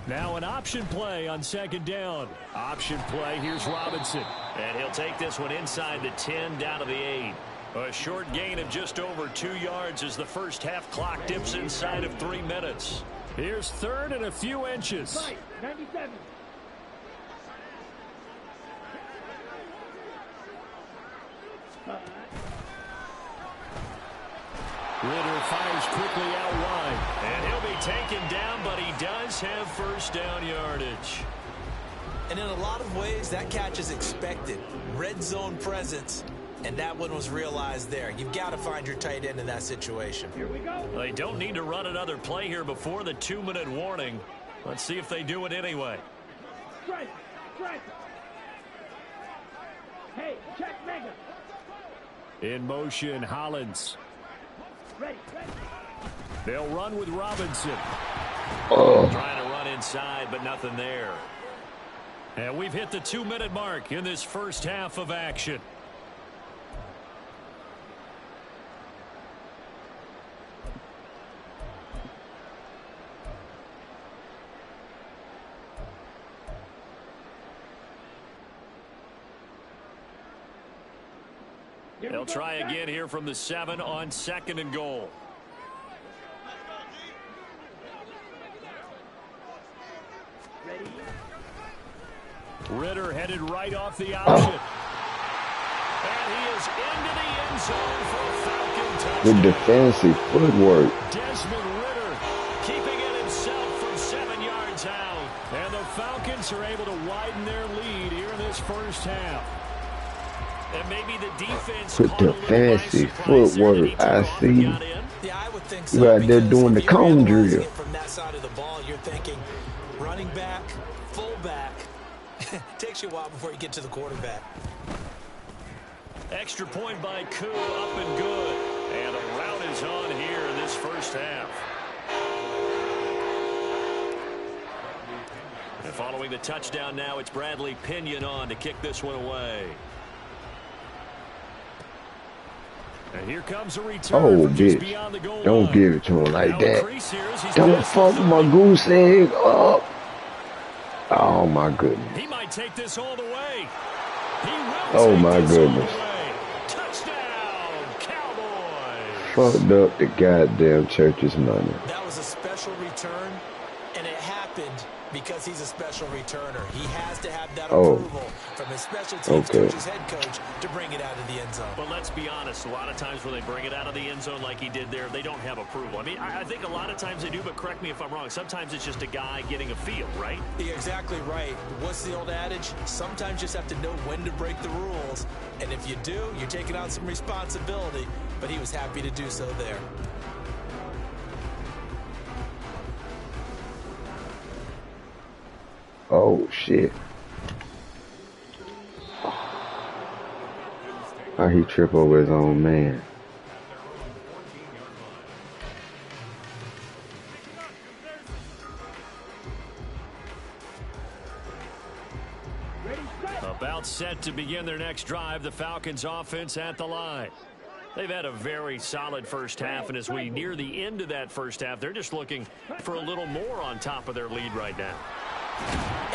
Now an option play on 2nd down. Option play, here's Robinson. And he'll take this one inside the 10 down to the 8. A short gain of just over 2 yards as the first half clock dips inside of 3 minutes. Here's 3rd and a few inches. 97. Ritter fires quickly out wide. And he'll be taken down, but he does have 1st down yardage. And in a lot of ways, that catch is expected. Red zone presence. And that one was realized there. You've got to find your tight end in that situation. Here we go. They don't need to run another play here before the 2-minute warning. Let's see if they do it anyway. Strike. Strike. Hey, check Mega. In motion, Hollins. Ready. Ready. They'll run with Robinson. Oh. Trying to run inside, but nothing there. And we've hit the 2-minute mark in this first half of action. They'll try again here from the 7 on 2nd and goal. Ritter headed right off the option. And he is into the end zone for a Falcon touchdown. With defensive footwork. Desmond Ritter keeping it himself from 7 yards out. And the Falcons are able to widen their lead here in this first half. And maybe the defense with defensive footwork, I see. Yeah, I would think so. You out there doing the cone drill. From that side of the ball, you're thinking running back, fullback. Takes you a while before you get to the quarterback. Extra point by Koo, up and good. And a rout is on here in this first half. And following the touchdown now, it's Bradley Pinion on to kick this one away. And here comes a return. Oh, from just bitch. beyond the goal Don't line. give it to him like Now that. Don't fuck my goose egg up. Oh, my goodness. He might take this all the way. He will Oh, take my this goodness. all the way. Touchdown, Cowboys. Fucked up the goddamn church's money. That was a special return, and it happened because he's a special returner. He has to have that approval from his special teams coach, his head coach, to bring it out of the end zone. But let's be honest, a lot of times when they bring it out of the end zone like he did there, they don't have approval. I mean, I think a lot of times they do, but correct me if I'm wrong. Sometimes it's just a guy getting a feel, right? You're exactly right. What's the old adage? Sometimes you just have to know when to break the rules. And if you do, you're taking on some responsibility. But he was happy to do so there. Oh, shit. How he trip over his own man. About set to begin their next drive, the Falcons offense at the line. They've had a very solid first half, and as we near the end of that first half, they're just looking for a little more on top of their lead right now.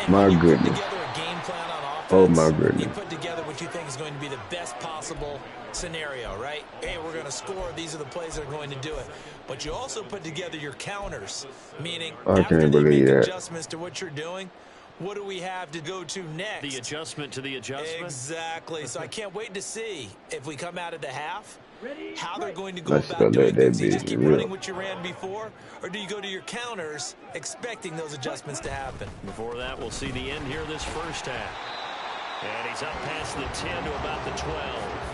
And my when you goodness. put together a game plan on offense, Oh, my goodness. you put together what you think is going to be the best possible scenario, right? Hey, we're going to score. These are the plays that are going to do it. But you also put together your counters, meaning I after can't they believe make that. adjustments to what you're doing, what do we have to go to next? The adjustment to the adjustment? Exactly. So I can't wait to see if we come out of the half, how they're going to go Let's about go doing let that things. Do you be just keep real. running what you ran before, or do you go to your counters expecting those adjustments to happen? Before that, we'll see the end here this first half. And he's up past the 10 to about the 12.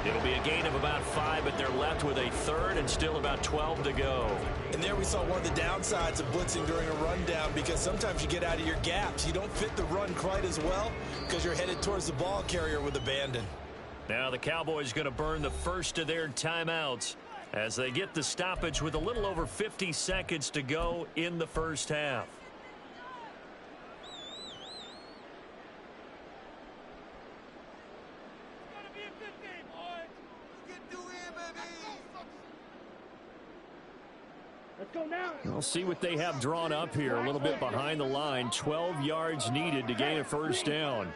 It'll be a gain of about 5, but they're left with a third and still about 12 to go. And there we saw one of the downsides of blitzing during a rundown, because sometimes you get out of your gaps. You don't fit the run quite as well because you're headed towards the ball carrier with abandon. Now the Cowboys going to burn the first of their timeouts as they get the stoppage with a little over 50 seconds to go in the first half. Let's go now. We'll see what they have drawn up here. A little bit behind the line. 12 yards needed to gain a first down.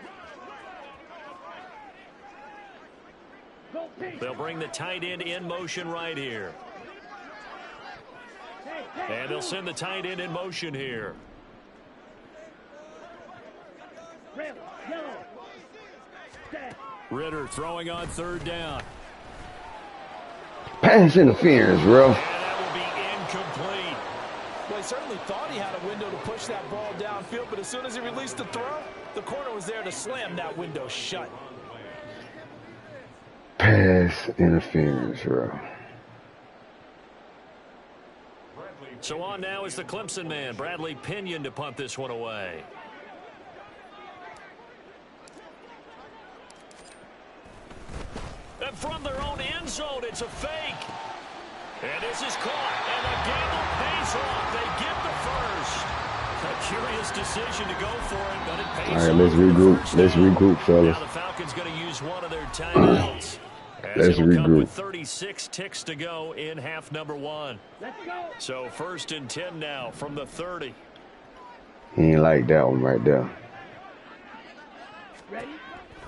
They'll bring the tight end in motion right here. And they'll send the tight end in motion here. Ritter throwing on third down. Pass interference, bro. And that will be incomplete. Well, he certainly thought he had a window to push that ball downfield, but as soon as he released the throw, the corner was there to slam that window shut. Pass interference, bro. So on now is the Clemson man, Bradley Pinion, to punt this one away. And from their own end zone, it's a fake. And this is caught, and the gamble pays off. They get the first. A curious decision to go for it, but it pays All right, let's regroup. Let's regroup, fellas. Now the Falcons going to use one of their timeouts. Let's regroup. With 36 ticks to go in half number 1. Let's go. So 1st and 10 now from the 30. He ain't like that one right there. Ready?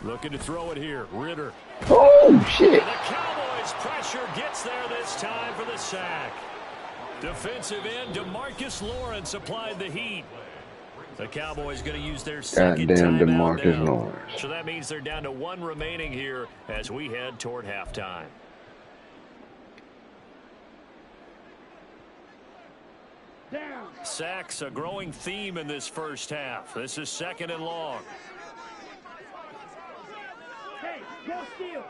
Looking to throw it here. Ritter. Oh, shit. The Cowboys pressure gets there this time for the sack. Defensive end DeMarcus Lawrence applied the heat. The Cowboys going to use their second Goddamn timeout DeMarcus now. Lawrence. So that means they're down to 1 remaining here as we head toward halftime. Down. Sacks a growing theme in this first half. This is 2nd and long. Hey, go steal.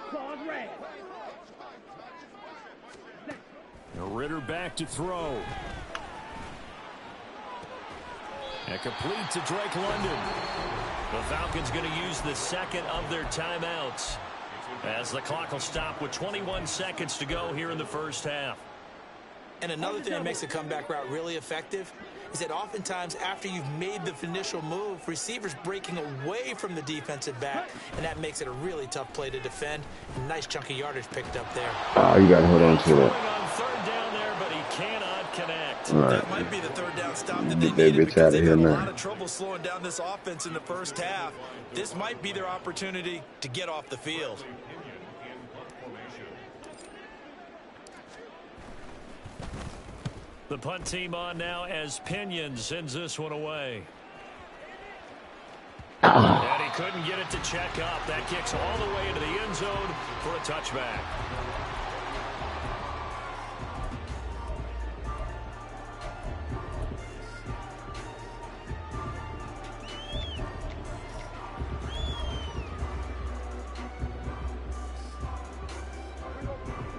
Claws red. Ritter back to throw. And complete to Drake London. The Falcons going to use the second of their timeouts as the clock will stop with 21 seconds to go here in the first half. And another thing that makes a comeback route really effective is that oftentimes after you've made the initial move, receivers breaking away from the defensive back, and that makes it a really tough play to defend. Nice chunk of yardage picked up there. Oh, you got to hold on to that. On 3rd down there, but he cannot connect. All right. That might be the 3rd down stop that they Get that needed bitch because out of they've here had a now. lot of trouble slowing down this offense in the first half. This might be their opportunity to get off the field. The punt team on now as Pinion sends this one away. And he couldn't get it to check up. That kicks all the way into the end zone for a touchback.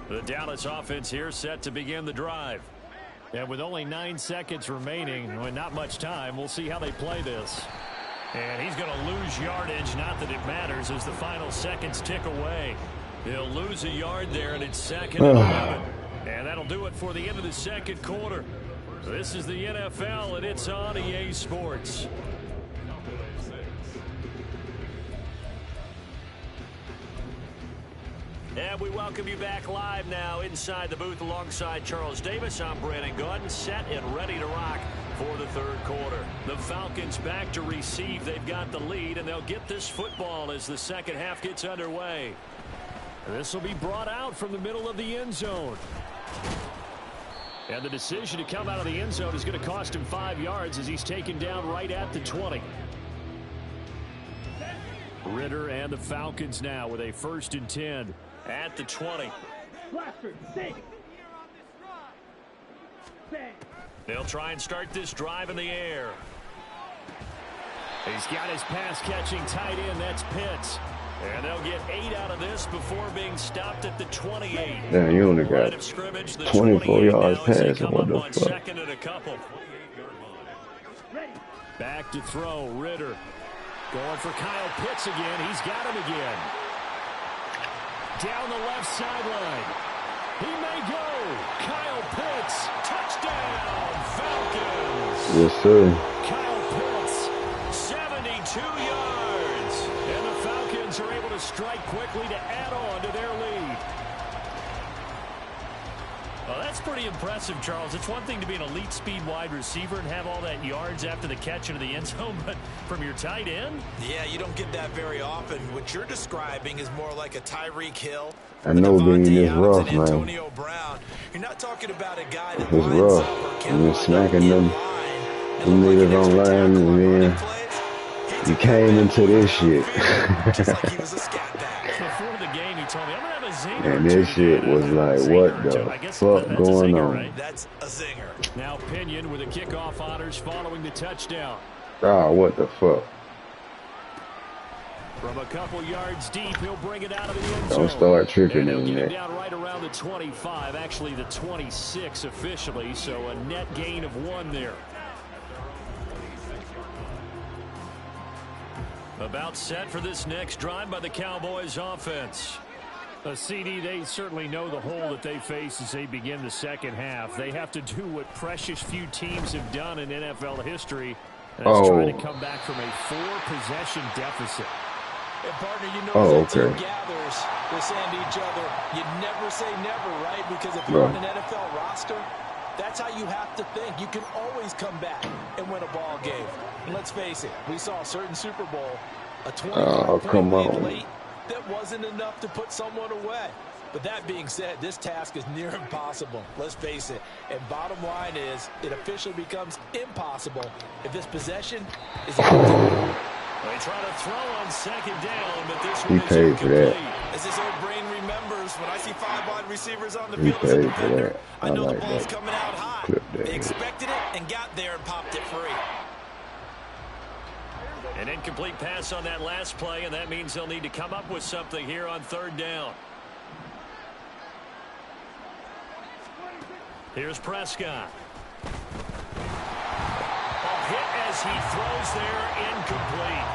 The Dallas offense here set to begin the drive. And with only 9 seconds remaining, and not much time, we'll see how they play this. And he's going to lose yardage, not that it matters, as the final seconds tick away. He'll lose a yard there, and it's 2nd and 11. And that'll do it for the end of the second quarter. This is the NFL, and it's on EA Sports. And we welcome you back live now inside the booth alongside Charles Davis. I'm Brandon Gordon, set and ready to rock for the 3rd quarter. The Falcons back to receive. They've got the lead, and they'll get this football as the second half gets underway. This will be brought out from the middle of the end zone. And the decision to come out of the end zone is going to cost him 5 yards as he's taken down right at the 20. Ritter and the Falcons now with a 1st and 10 at the 20. They'll try and start this drive in the air. He's got his pass-catching tight end. That's Pitts. And they'll get 8 out of this before being stopped at the 28. Damn, you only got 24 yards passing. What the fuck? 2nd and a couple. Back to throw. Ritter. Going for Kyle Pitts again. He's got him again. Down the left sideline. He may go. Kyle Pitts. Touchdown, Falcons. Yes, sir. Kyle Pitts, 72 yards. And the Falcons are able to strike quickly to add on to their lead. Well, that's pretty impressive, Charles. It's one thing to be an elite speed wide receiver and have all that yards after the catch into the end zone, but from your tight end? Yeah, you don't get that very often. What you're describing is more like a Tyreek Hill. I know being this rough, man. Antonio Brown. You're not talking about a guy that It's rough. And then smacking them niggas online, and then you came into this shit. Just like he was a scat back. Before the game, he told me, I'm going to have a zinger. And this shit was like, what the fuck going on? Right? That's a zinger. Now Pinion with the kickoff honors following the touchdown. Ah, what the fuck? From a couple yards deep, he'll bring it out of the end zone. Don't start tricking and in he'll get it there. down right around the 25, actually the 26 officially, so a net gain of 1 there. About set for this next drive by the Cowboys offense. CD, they certainly know the hole that they face as they begin the second half. They have to do what precious few teams have done in NFL history, and that's trying to come back from a 4-possession deficit. And partner, you know, as a team gathers, they're saying to each other, you never say never, right? Because if you're on an NFL roster, that's how you have to think. You can always come back and win a ball game. And let's face it, we saw a certain Super Bowl, a 25-point lead late, that wasn't enough to put someone away. But that being said, this task is near impossible. Let's face it. And bottom line is, it officially becomes impossible if this possession is incomplete. They try to throw on second down, but this one is incomplete. As this old brain remembers, when I see 5 wide receivers on the field as a defender, I know the ball's coming out high. They expected it and got there and popped it free. An incomplete pass on that last play, and that means they'll need to come up with something here on third down. Here's Prescott. Hit as he throws there, incomplete.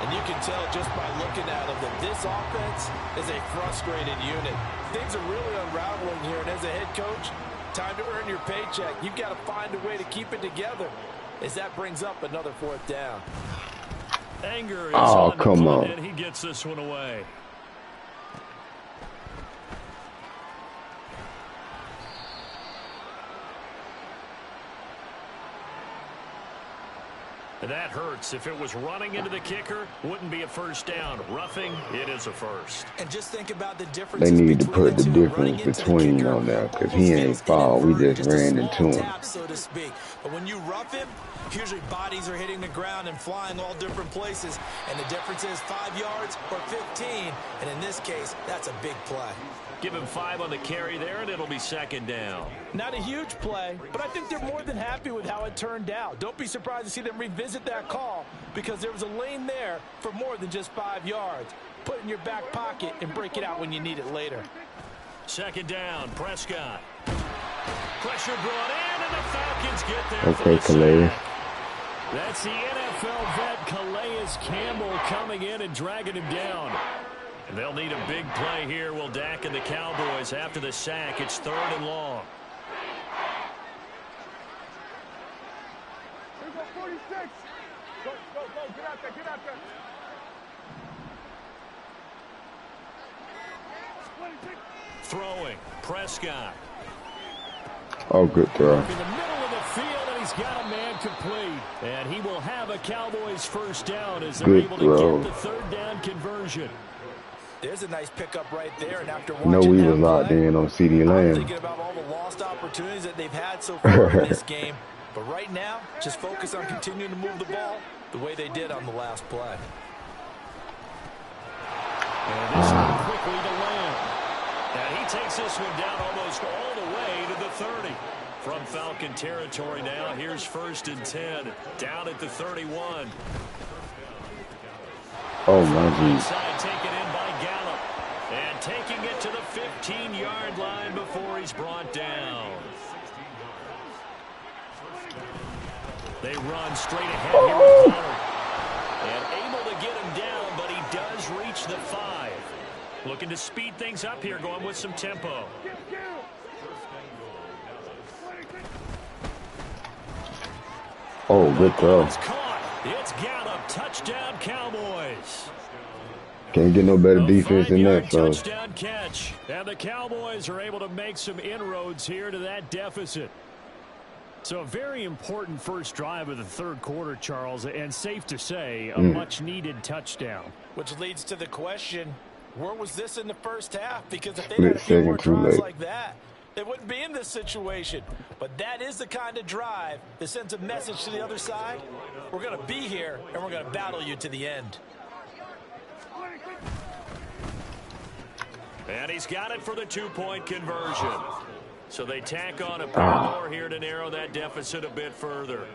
And you can tell just by looking at him that this offense is a frustrated unit. Things are really unraveling here, and as a head coach, time to earn your paycheck. You've got to find a way to keep it together as that brings up another 4th down. Anger is on the punt, and he gets this one away. That hurts. If it was running into the kicker, wouldn't be a first down. Roughing, it is a first. And just think about the difference. They need to put the difference between on there because he ain't foul. We just ran into him. So to speak. But when you rough him, usually bodies are hitting the ground and flying all different places. And the difference is 5 yards or 15. And in this case, that's a big play. Give him 5 on the carry there, and it'll be second down. Not a huge play, but I think they're more than happy with how it turned out. Don't be surprised to see them revisit that call because there was a lane there for more than just 5 yards. Put it in your back pocket and break it out when you need it later. Second down, Prescott. Pressure brought in, and the Falcons get there for the Calais. sack. That's the NFL vet Calais Campbell coming in and dragging him down. And they'll need a big play here. Will Dak and the Cowboys after the sack. It's 3rd and long. Here's a 46. Go, get out there. 26. Throwing, Prescott. Oh, good throw. In the middle of the field, and he's got a man complete. And he will have a Cowboys first down as they're able to get the 3rd down conversion. There's a nice pickup right there, and after watching we was locked in on CD Lamb. I'm thinking about all the lost opportunities that they've had so far in this game. But right now, just focus on continuing to move the ball the way they did on the last play. And this one quickly to Lamb. And he takes this one down almost all the way to the 30. From Falcon territory now, here's 1st and 10. Down at the 31. Oh, my geez. Taken in by Gallup. And taking it to the 15-yard line before he's brought down. They run straight ahead here with Pollard. And able to get him down, but he does reach the 5. Looking to speed things up here, going with some tempo. Oh, good throw. It's Gallup. Touchdown, Cowboys. Can't get no better defense than that, so. Touchdown catch. And the Cowboys are able to make some inroads here to that deficit. So a very important first drive of the 3rd quarter, Charles, and safe to say, a much-needed touchdown. Which leads to the question, where was this in the first half? Because if they had a few more drives like that, they wouldn't be in this situation. But that is the kind of drive that sends a message to the other side. We're going to be here, and we're going to battle you to the end. And he's got it for the 2-point conversion. So they tack on a pair more here to narrow that deficit a bit further.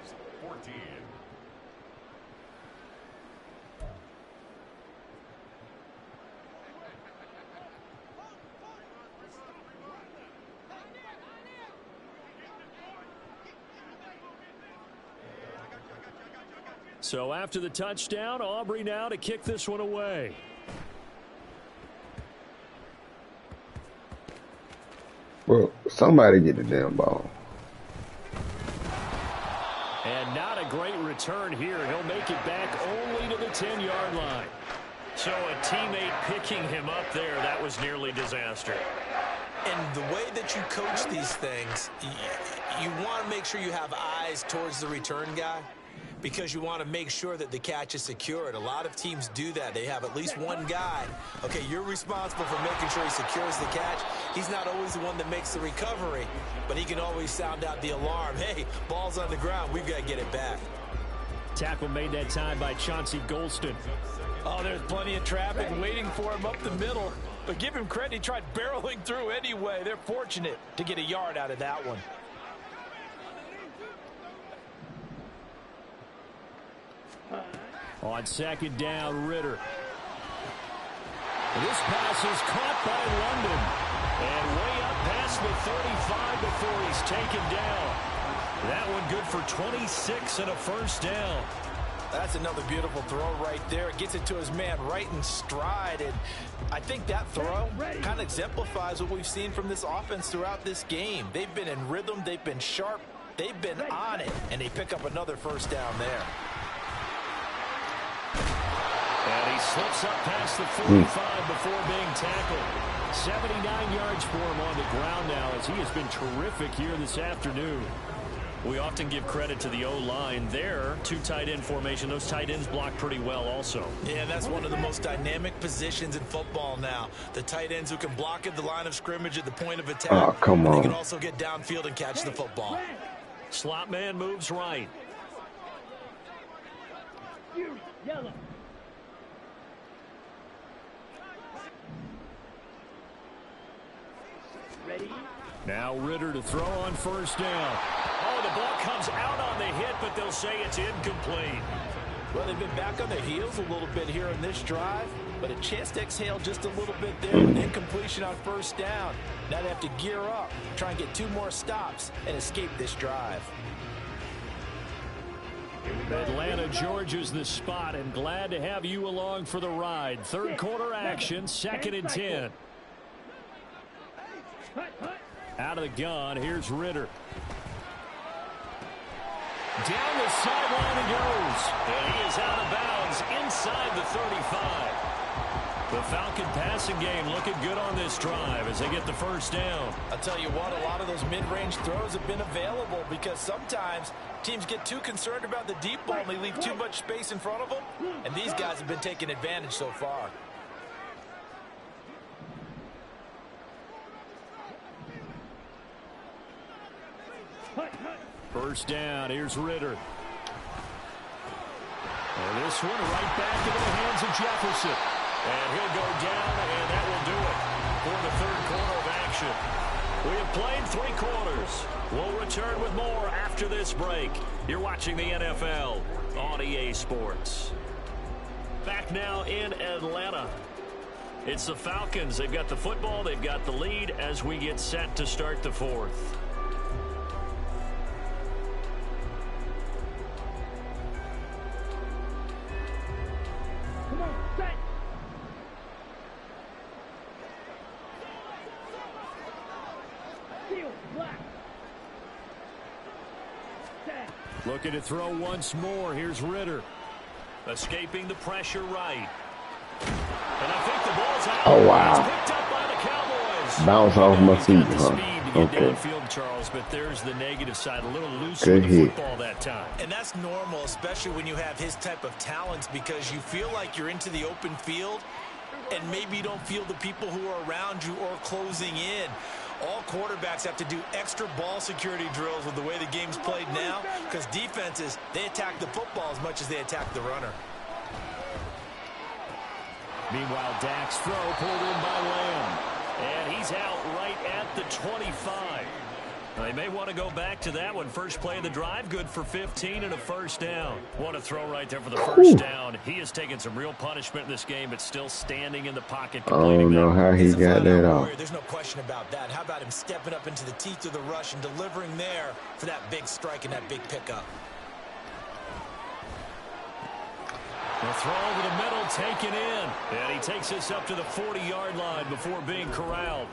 So after the touchdown, Aubrey now to kick this one away. Well, somebody get the damn ball. And not a great return here. He'll make it back only to the 10-yard line. So a teammate picking him up there, that was nearly disaster. And the way that you coach these things, you want to make sure you have eyes towards the return guy because you want to make sure that the catch is secured. A lot of teams do that. They have at least one guy. Okay, you're responsible for making sure he secures the catch. He's not always the one that makes the recovery, but he can always sound out the alarm. Hey, ball's on the ground. We've got to get it back. Tackle made that time by Chauncey Golston. Oh, there's plenty of traffic waiting for him up the middle. But give him credit, he tried barreling through anyway. They're fortunate to get a yard out of that one. On second down, Ritter. This pass is caught by London. And way up past the 35 before he's taken down. That one good for 26 and a first down. That's another beautiful throw right there. It gets it to his man right in stride. And I think that throw kind of exemplifies what we've seen from this offense throughout this game. They've been in rhythm. They've been sharp. They've been on it. And they pick up another first down there. And he slips up past the 45 before being tackled. 79 yards for him on the ground now as he has been terrific here this afternoon. We often give credit to the O-line there. Two tight end formation. Those tight ends block pretty well also. Yeah, that's one of the most dynamic positions in football now. The tight ends who can block at the line of scrimmage at the point of attack. Oh, come on. They can also get downfield and catch the football. Slot man moves right. Yellow. Ready? Now Ritter to throw on first down. Oh, the ball comes out on the hit, but they'll say it's incomplete. Well, they've been back on their heels a little bit here in this drive, but a chance to exhale just a little bit there with incompletion on first down. Now they have to gear up, try and get 2 more stops, and escape this drive. Atlanta, Georgia's the spot, and glad to have you along for the ride. Third quarter action, 2nd and 10. Out of the gun, here's Ritter. Down the sideline he goes. And he is out of bounds inside the 35. The Falcon passing game looking good on this drive as they get the first down. I'll tell you what, a lot of those mid-range throws have been available because sometimes teams get too concerned about the deep ball and they leave too much space in front of them. And these guys have been taking advantage so far. First down, here's Ritter. And this one right back into the hands of Jefferson. And he'll go down, and that will do it for the third quarter of action. We have played 3 quarters. We'll return with more after this break. You're watching the NFL on EA Sports. Back now in Atlanta. It's the Falcons. They've got the football. They've got the lead as we get set to start the 4th. Looking to throw once more. Here's Ritter. Escaping the pressure right. And I think the ball's out. Oh, wow. It's picked up by the Cowboys. Bounce off my feet, huh? Okay. Downfield, Charles, but there's the negative side. A little loose with the football that time. And that's normal, especially when you have his type of talents, because you feel like you're into the open field and maybe you don't feel the people who are around you or closing in. All quarterbacks have to do extra ball security drills with the way the game's played now because defenses, they attack the football as much as they attack the runner. Meanwhile, Dak's throw pulled in by Lamb. And he's out right at the 25. They may want to go back to that one. First play of the drive, good for 15 and a first down. What a throw right there for the first down. He has taken some real punishment in this game, but still standing in the pocket. I don't know how he got that off. There's no question about that. How about him stepping up into the teeth of the rush and delivering there for that big strike and that big pickup? The throw over the middle, taken in. And he takes us up to the 40-yard line before being corralled.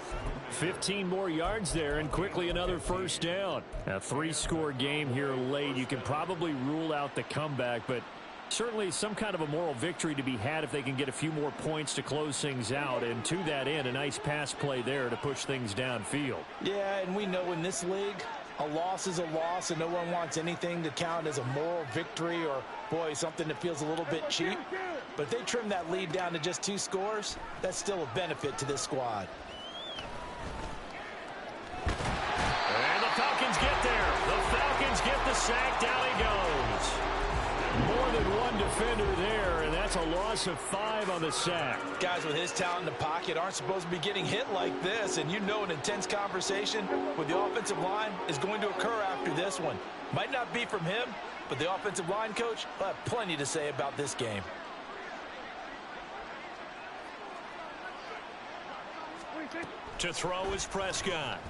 15 more yards there, and quickly another first down. A 3-score game here late. You can probably rule out the comeback, but certainly some kind of a moral victory to be had if they can get a few more points to close things out. And to that end, a nice pass play there to push things downfield. Yeah, and we know in this league, a loss is a loss, and no one wants anything to count as a moral victory or, boy, something that feels a little bit cheap. But if they trim that lead down to just 2 scores, that's still a benefit to this squad. And the Falcons get there. The Falcons get the sack. Down he goes. More than one defender there, and that's a loss of 5 on the sack. Guys with his talent in the pocket aren't supposed to be getting hit like this, and you know an intense conversation with the offensive line is going to occur after this one. Might not be from him, but the offensive line coach will have plenty to say about this game. To throw is Prescott.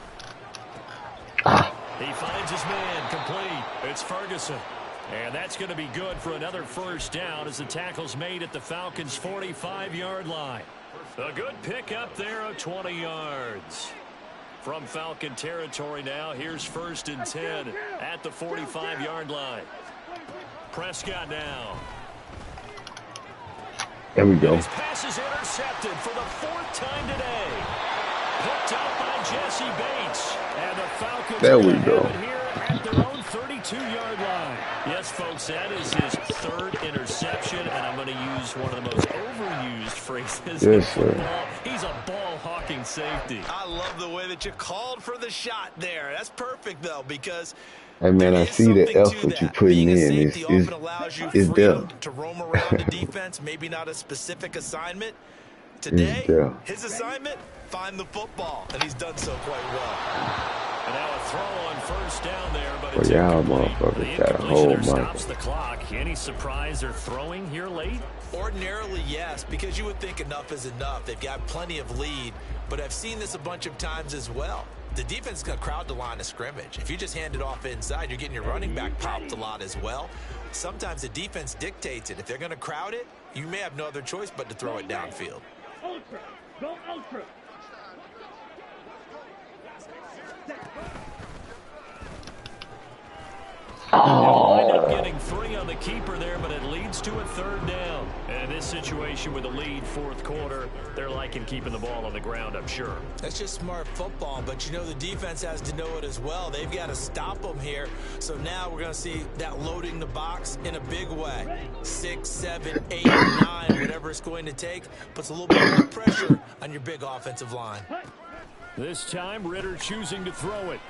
He finds his man complete. It's Ferguson. And that's going to be good for another first down as the tackle's made at the Falcons' 45-yard line. A good pickup there of 20 yards. From Falcon territory now, here's 1st and 10 at the 45-yard line. Prescott now. There we go. His pass is intercepted for the 4th time today. Picked up by Jesse Bates. And the Falcons there we have go. it here at their own 32-yard line. Yes, folks, that is his 3rd interception, and I'm going to use one of the most overused phrases in football. He's a ball-hawking safety. I love the way that you called for the shot there. That's perfect, though, because hey, man, I see the effort you're putting in. It's there. To roam around the defense, maybe not a specific assignment. Today, his assignment, find the football, and he's done so quite well. And now a throw on 1st down there, but it's incomplete. The incompletion there stops the clock. Any surprise they're throwing here late? Ordinarily, yes, because you would think enough is enough. They've got plenty of lead, but I've seen this a bunch of times as well. The defense is going to crowd the line of scrimmage. If you just hand it off inside, you're getting your running back popped a lot as well. Sometimes the defense dictates it. If they're going to crowd it, you may have no other choice but to throw it downfield. Ultra. Go ultra. They'll wind up getting 3 on the keeper there, but it leads to a 3rd down. And in this situation with the lead 4th quarter, they're liking keeping the ball on the ground, I'm sure. That's just smart football, but you know the defense has to know it as well. They've got to stop them here. So now we're going to see that loading the box in a big way. 6, 7, 8, 9, whatever it's going to take, puts a little bit more pressure on your big offensive line. This time, Ritter choosing to throw it.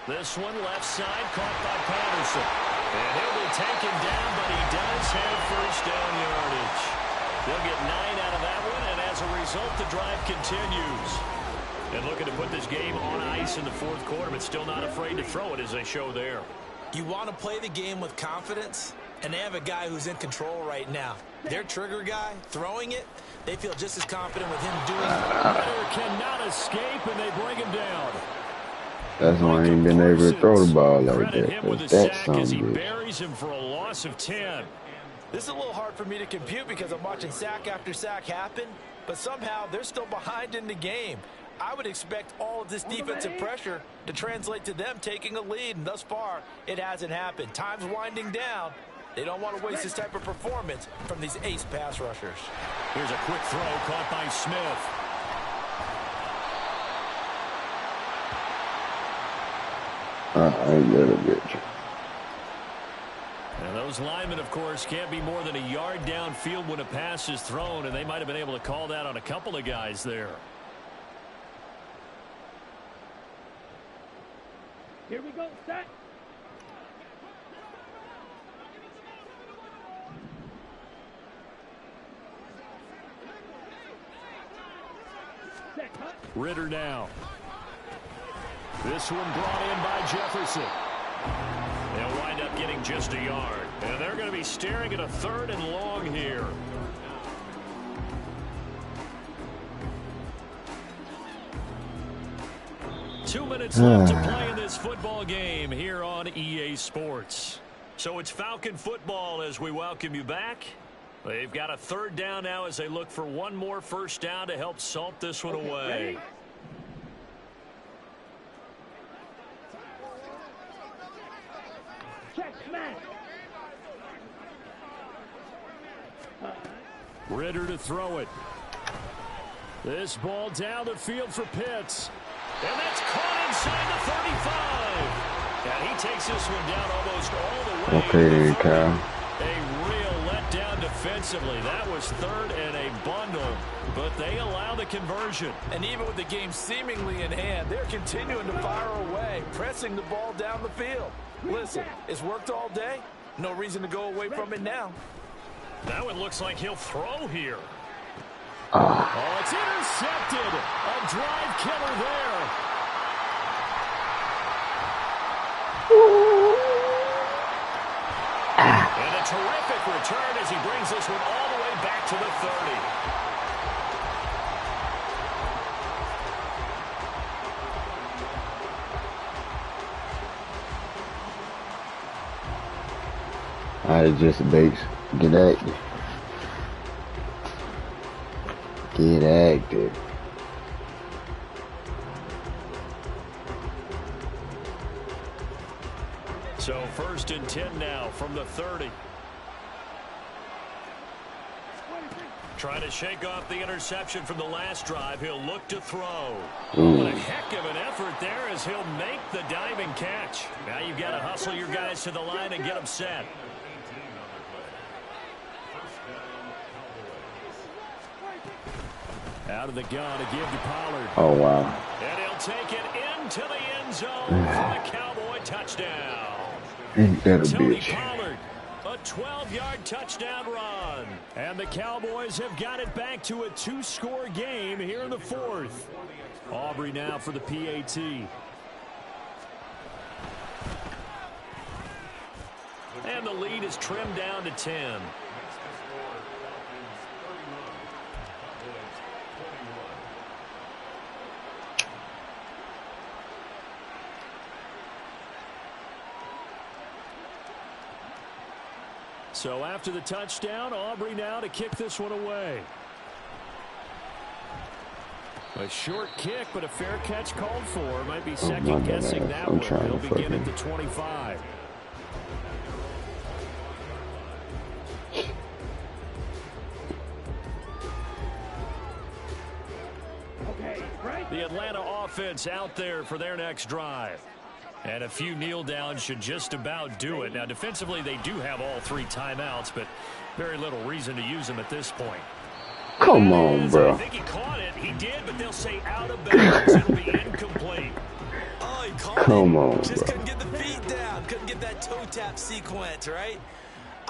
This one left side caught by Patterson. And he'll be taken down, but he does have 1st down yardage. They'll get 9 out of that one, and as a result, the drive continues. And looking to put this game on ice in the 4th quarter, but still not afraid to throw it as they show there. You want to play the game with confidence, and they have a guy who's in control right now. Their trigger guy, throwing it, they feel just as confident with him doing it. Ritter cannot escape, and they bring him down. That's why I ain't been able to throw the ball like Credit that. him with a That's sack as he something. buries him for a loss of 10. This is a little hard for me to compute because I'm watching sack after sack happen, but somehow they're still behind in the game. I would expect all of this defensive pressure to translate to them taking a lead, and thus far, it hasn't happened. Time's winding down. They don't want to waste this type of performance from these ace pass rushers. Here's a quick throw caught by Smith. I get a bit. And those linemen, of course, can't be more than a yard downfield when a pass is thrown, and they might have been able to call that on a couple of guys there. Here we go. Set. Ritter now. This one brought in by Jefferson. They'll wind up getting just a yard. And they're going to be staring at a 3rd and long here. Two minutes left to play in this football game here on EA Sports. So it's Falcon football as we welcome you back. They've got a third down now as they look for one more first down to help salt this one away. Ritter to throw it. This ball down the field for Pitts. And that's caught inside the 35. And he takes this one down almost all the way. Okay, Kyle. A real letdown defensively. That was third and a bundle, but they allow the conversion. And even with the game seemingly in hand, they're continuing to fire away, pressing the ball down the field. Listen, it's worked all day. No reason to go away from it now. That one looks like he'll throw here. Oh, it's intercepted. A drive killer there. And a terrific return as he brings this one all the way back to the 30. I just bakes. Get active. Get active. So 1st and 10 now from the 30. Trying to shake off the interception from the last drive. He'll look to throw. What a heck of an effort there as he'll make the diving catch. Now you've got to hustle your guys to the line and get them set. Out of the gun to give to Pollard. Oh, wow. And he'll take it into the end zone for a Cowboy touchdown. Ain't that a Tony bitch? Pollard, a 12-yard touchdown run. And the Cowboys have got it back to a 2-score game here in the 4th. Aubrey now for the PAT. And the lead is trimmed down to 10. So after the touchdown, Aubrey now to kick this one away. A short kick, but a fair catch called for. Might be second-guessing that one. He'll begin at the 25. The Atlanta offense out there for their next drive. And a few kneel downs should just about do it. Now, defensively, they do have all 3 timeouts, but very little reason to use them at this point. Come on, bro. I think he caught it. He did, but they'll say out of bounds. It'll be incomplete. Oh, he caught Come it. on, Just bro. couldn't get the feet down. Couldn't get that toe tap sequence, right?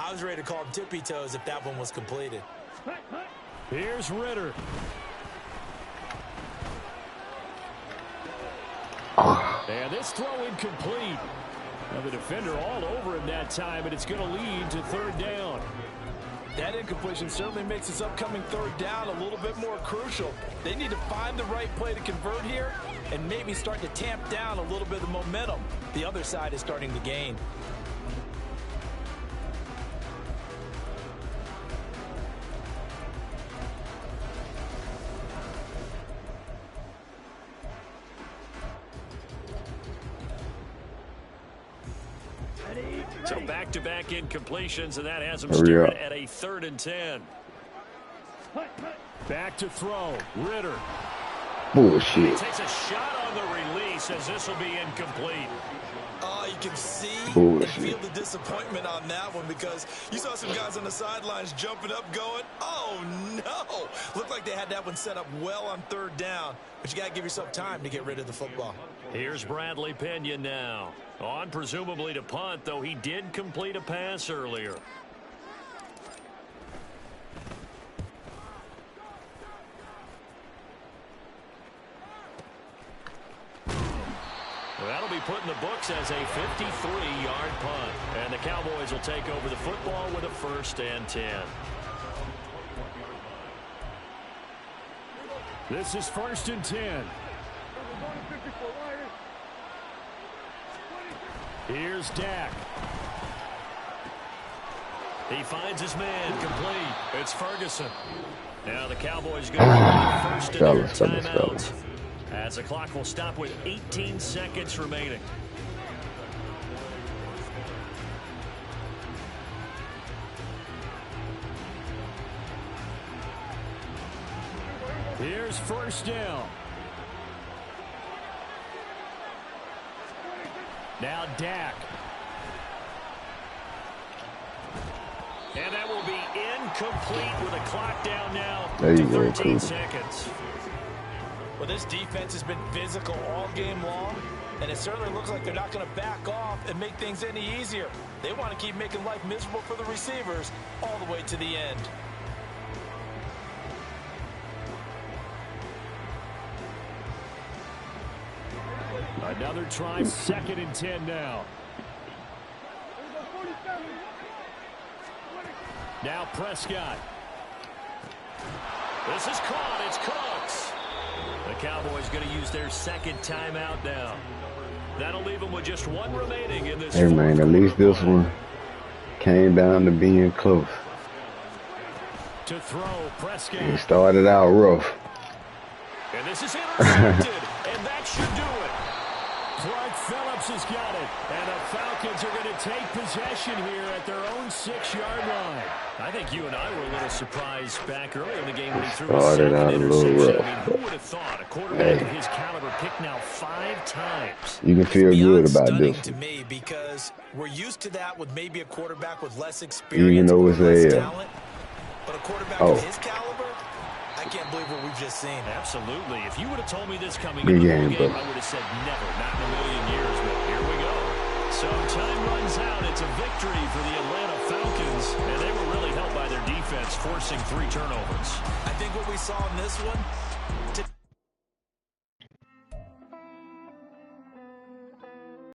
I was ready to call him tippy toes if that one was completed. Here's Ritter. And this throw incomplete. Now the defender all over him that time, and it's going to lead to 3rd down. That incompletion certainly makes this upcoming 3rd down a little bit more crucial. They need to find the right play to convert here and maybe start to tamp down a little bit of momentum. The other side is starting to gain. So back-to-back incompletions, and that has them staring at a 3rd and 10. Back to throw. Ritter. Bullshit. He takes a shot on the release as this will be incomplete. Oh, you can see Bullshit. and feel the disappointment on that one because you saw some guys on the sidelines jumping up going, oh, no. Looked like they had that one set up well on 3rd down, but you got to give yourself time to get rid of the football. Here's Bradley Pinion now. On presumably to punt, though he did complete a pass earlier. That'll be put in the books as a 53-yard punt. And the Cowboys will take over the football with a 1st and 10. This is 1st and 10. Here's Dak. He finds his man complete. It's Ferguson. Now the Cowboys going to be first in their timeout. As the clock will stop with 18 seconds remaining. Here's first down. Now Dak. And that will be incomplete with a clock down now to 13 seconds. Well, this defense has been physical all game long, and it certainly looks like they're not going to back off and make things any easier. They want to keep making life miserable for the receivers all the way to the end. Another try, 2nd and 10 now. Now Prescott. This is caught. It's Cooks. The Cowboys going to use their 2nd timeout now. That'll leave them with just one remaining in this. Hey, man, at least this one came down to being close. To throw, Prescott. It started out rough. And this is intercepted, and that should do it. Clark Phillips has got it, and the Falcons are going to take possession here at their own 6-yard line. I think you and I were a little surprised back earlier in the game when he threw his 2nd interception. I mean, who would have thought a quarterback of his caliber picked now 5 times? You can feel good about this to me because we're used to that with maybe a quarterback with less experience, even though it's less talent, but a quarterback of his caliber, I can't believe what we've just seen. Absolutely. If you would have told me this coming into the game, I would have said never, not in a million years, but here we go. So time runs out. It's a victory for the Atlanta Falcons, and they were really helped by their defense, forcing 3 turnovers. I think what we saw in this one